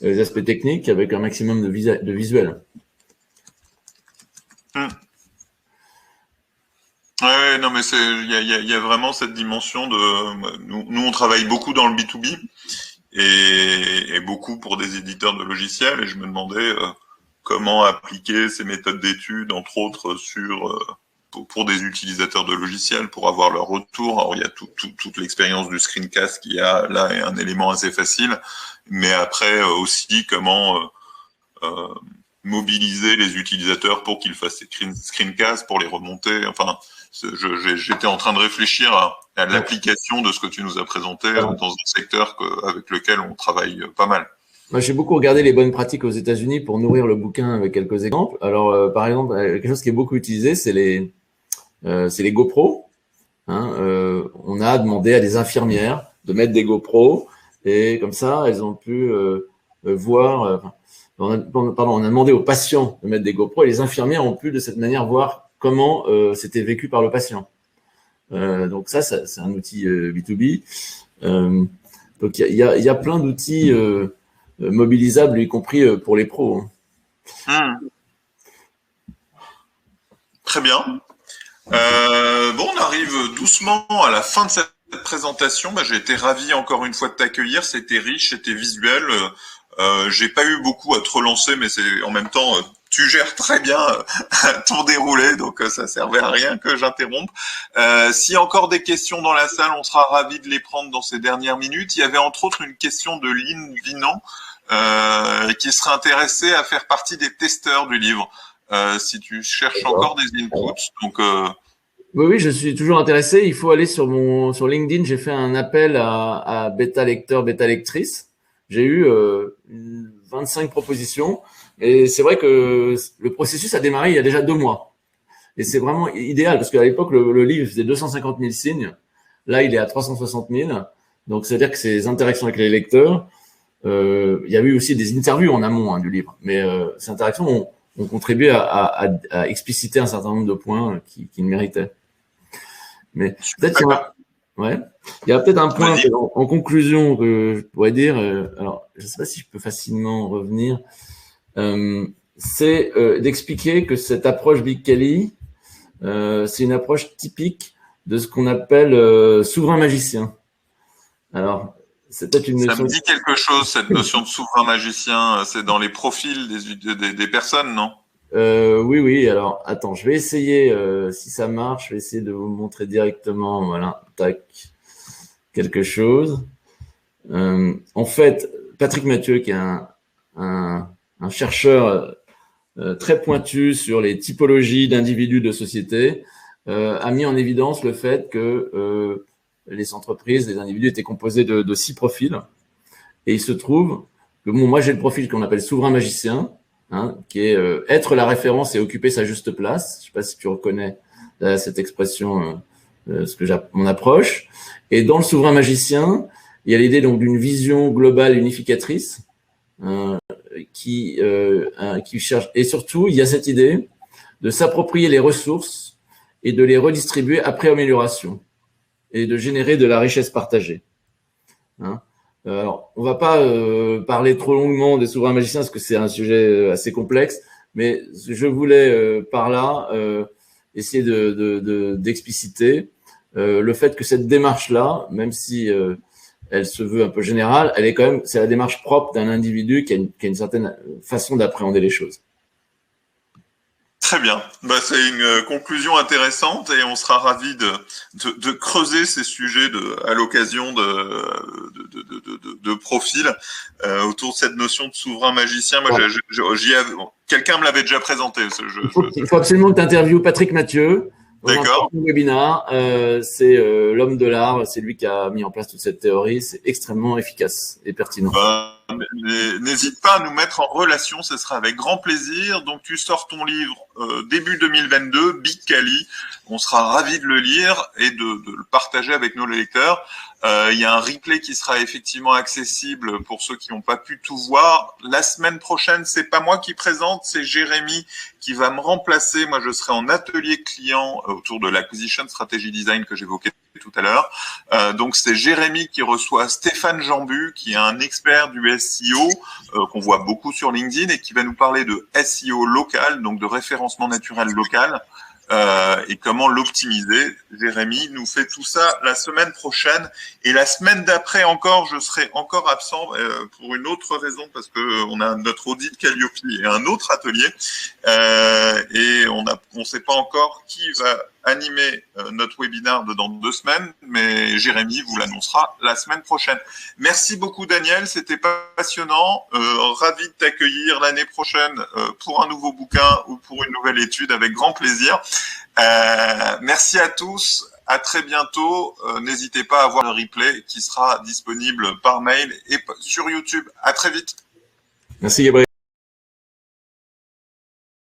les aspects techniques avec un maximum de visuels. Ouais, non, mais il y a vraiment cette dimension de. Nous, on travaille beaucoup dans le B2B et beaucoup pour des éditeurs de logiciels. Et je me demandais comment appliquer ces méthodes d'études, entre autres, pour des utilisateurs de logiciels, pour avoir leur retour. Alors, il y a toute l'expérience du screencast qui a là est un élément assez facile, mais après aussi comment mobiliser les utilisateurs pour qu'ils fassent ces screencasts, pour les remonter. Enfin, j'étais en train de réfléchir à l'application de ce que tu nous as présenté dans un secteur avec lequel on travaille pas mal. Moi, j'ai beaucoup regardé les bonnes pratiques aux États-Unis pour nourrir le bouquin avec quelques exemples. Alors, par exemple, quelque chose qui est beaucoup utilisé, c'est les GoPro. Hein, on a demandé à des infirmières de mettre des GoPro et comme ça, elles ont pu voir. On a demandé aux patients de mettre des GoPro et les infirmières ont pu de cette manière voir comment c'était vécu par le patient. Donc ça, c'est un outil B2B. Donc il y a plein d'outils mobilisables, y compris pour les pros. Hein. Très bien. Bon, on arrive doucement à la fin de cette présentation. J'ai été ravi encore une fois de t'accueillir. C'était riche, c'était visuel. J'ai pas eu beaucoup à te relancer, mais c'est en même temps tu gères très bien ton déroulé, donc ça servait à rien que j'interrompe. S'il y a encore des questions dans la salle, on sera ravis de les prendre dans ces dernières minutes. Il y avait entre autres une question de Lynn Vinan qui serait intéressée à faire partie des testeurs du livre. Si tu cherches encore des inputs, donc oui, je suis toujours intéressé. Il faut aller sur LinkedIn. J'ai fait un appel à bêta lecteurs, bêta lectrices. J'ai eu 25 propositions. Et c'est vrai que le processus a démarré il y a déjà 2 mois. Et c'est vraiment idéal parce qu'à l'époque, le livre faisait 250 000 signes. Là, il est à 360 000. Donc, c'est-à-dire que ces interactions avec les lecteurs, il y a eu aussi des interviews en amont du livre. Mais ces interactions ont contribué à expliciter un certain nombre de points qui le méritaient. Mais peut-être il y a peut-être un point en conclusion que je pourrais dire. Alors, je ne sais pas si je peux facilement revenir. C'est d'expliquer que cette approche Big Kelly, c'est une approche typique de ce qu'on appelle souverain magicien. Alors, c'est peut-être une notion. Ça me dit quelque chose, cette notion de souverain magicien. C'est dans les profils des personnes, non? Oui. Alors, attends, je vais essayer, si ça marche, je vais essayer de vous montrer directement, voilà, tac, quelque chose. En fait, Patrick Mathieu, qui est un chercheur très pointu sur les typologies d'individus de société, a mis en évidence le fait que les entreprises, les individus étaient composés de 6 profils. Et il se trouve que moi, j'ai le profil qu'on appelle souverain magicien, qui est être la référence et occuper sa juste place. Je ne sais pas si tu reconnais cette expression, mon approche. Et dans le souverain magicien, il y a l'idée donc d'une vision globale unificatrice qui cherche. Et surtout, il y a cette idée de s'approprier les ressources et de les redistribuer après amélioration et de générer de la richesse partagée. Alors, on va pas parler trop longuement des souverains magiciens parce que c'est un sujet assez complexe, mais je voulais par là essayer d'expliciter le fait que cette démarche-là, même si elle se veut un peu générale, elle est quand même, c'est la démarche propre d'un individu qui a une certaine façon d'appréhender les choses. Très bien. C'est une conclusion intéressante et on sera ravis de creuser ces sujets à l'occasion de profils autour de cette notion de souverain magicien. Moi, quelqu'un me l'avait déjà présenté. Il faut absolument que tu interviewes Patrick Mathieu. D'accord. Webinar, c'est l'homme de l'art, c'est lui qui a mis en place toute cette théorie. C'est extrêmement efficace et pertinent. N'hésite pas à nous mettre en relation, ce sera avec grand plaisir. Donc tu sors ton livre début 2022, Big Kelly. On sera ravis de le lire et de le partager avec nos lecteurs. Il y a un replay qui sera effectivement accessible pour ceux qui n'ont pas pu tout voir. La semaine prochaine, c'est pas moi qui présente, c'est Jérémy qui va me remplacer. Moi, je serai en atelier client autour de l'acquisition strategy design que j'évoquais tout à l'heure. Donc, c'est Jérémy qui reçoit Stéphane Jambu, qui est un expert du SEO qu'on voit beaucoup sur LinkedIn et qui va nous parler de SEO local, donc de référencement naturel local. Et comment l'optimiser. Jérémy nous fait tout ça la semaine prochaine et la semaine d'après encore, je serai encore absent pour une autre raison parce que on a notre audit Calliope et un autre atelier et on sait pas encore qui va animer notre webinaire dans 2 semaines, mais Jérémy vous l'annoncera la semaine prochaine. Merci beaucoup Daniel, c'était passionnant. Ravi de t'accueillir l'année prochaine pour un nouveau bouquin ou pour une nouvelle étude avec grand plaisir. Merci à tous, à très bientôt. N'hésitez pas à voir le replay qui sera disponible par mail et sur YouTube. À très vite. Merci Gabriel.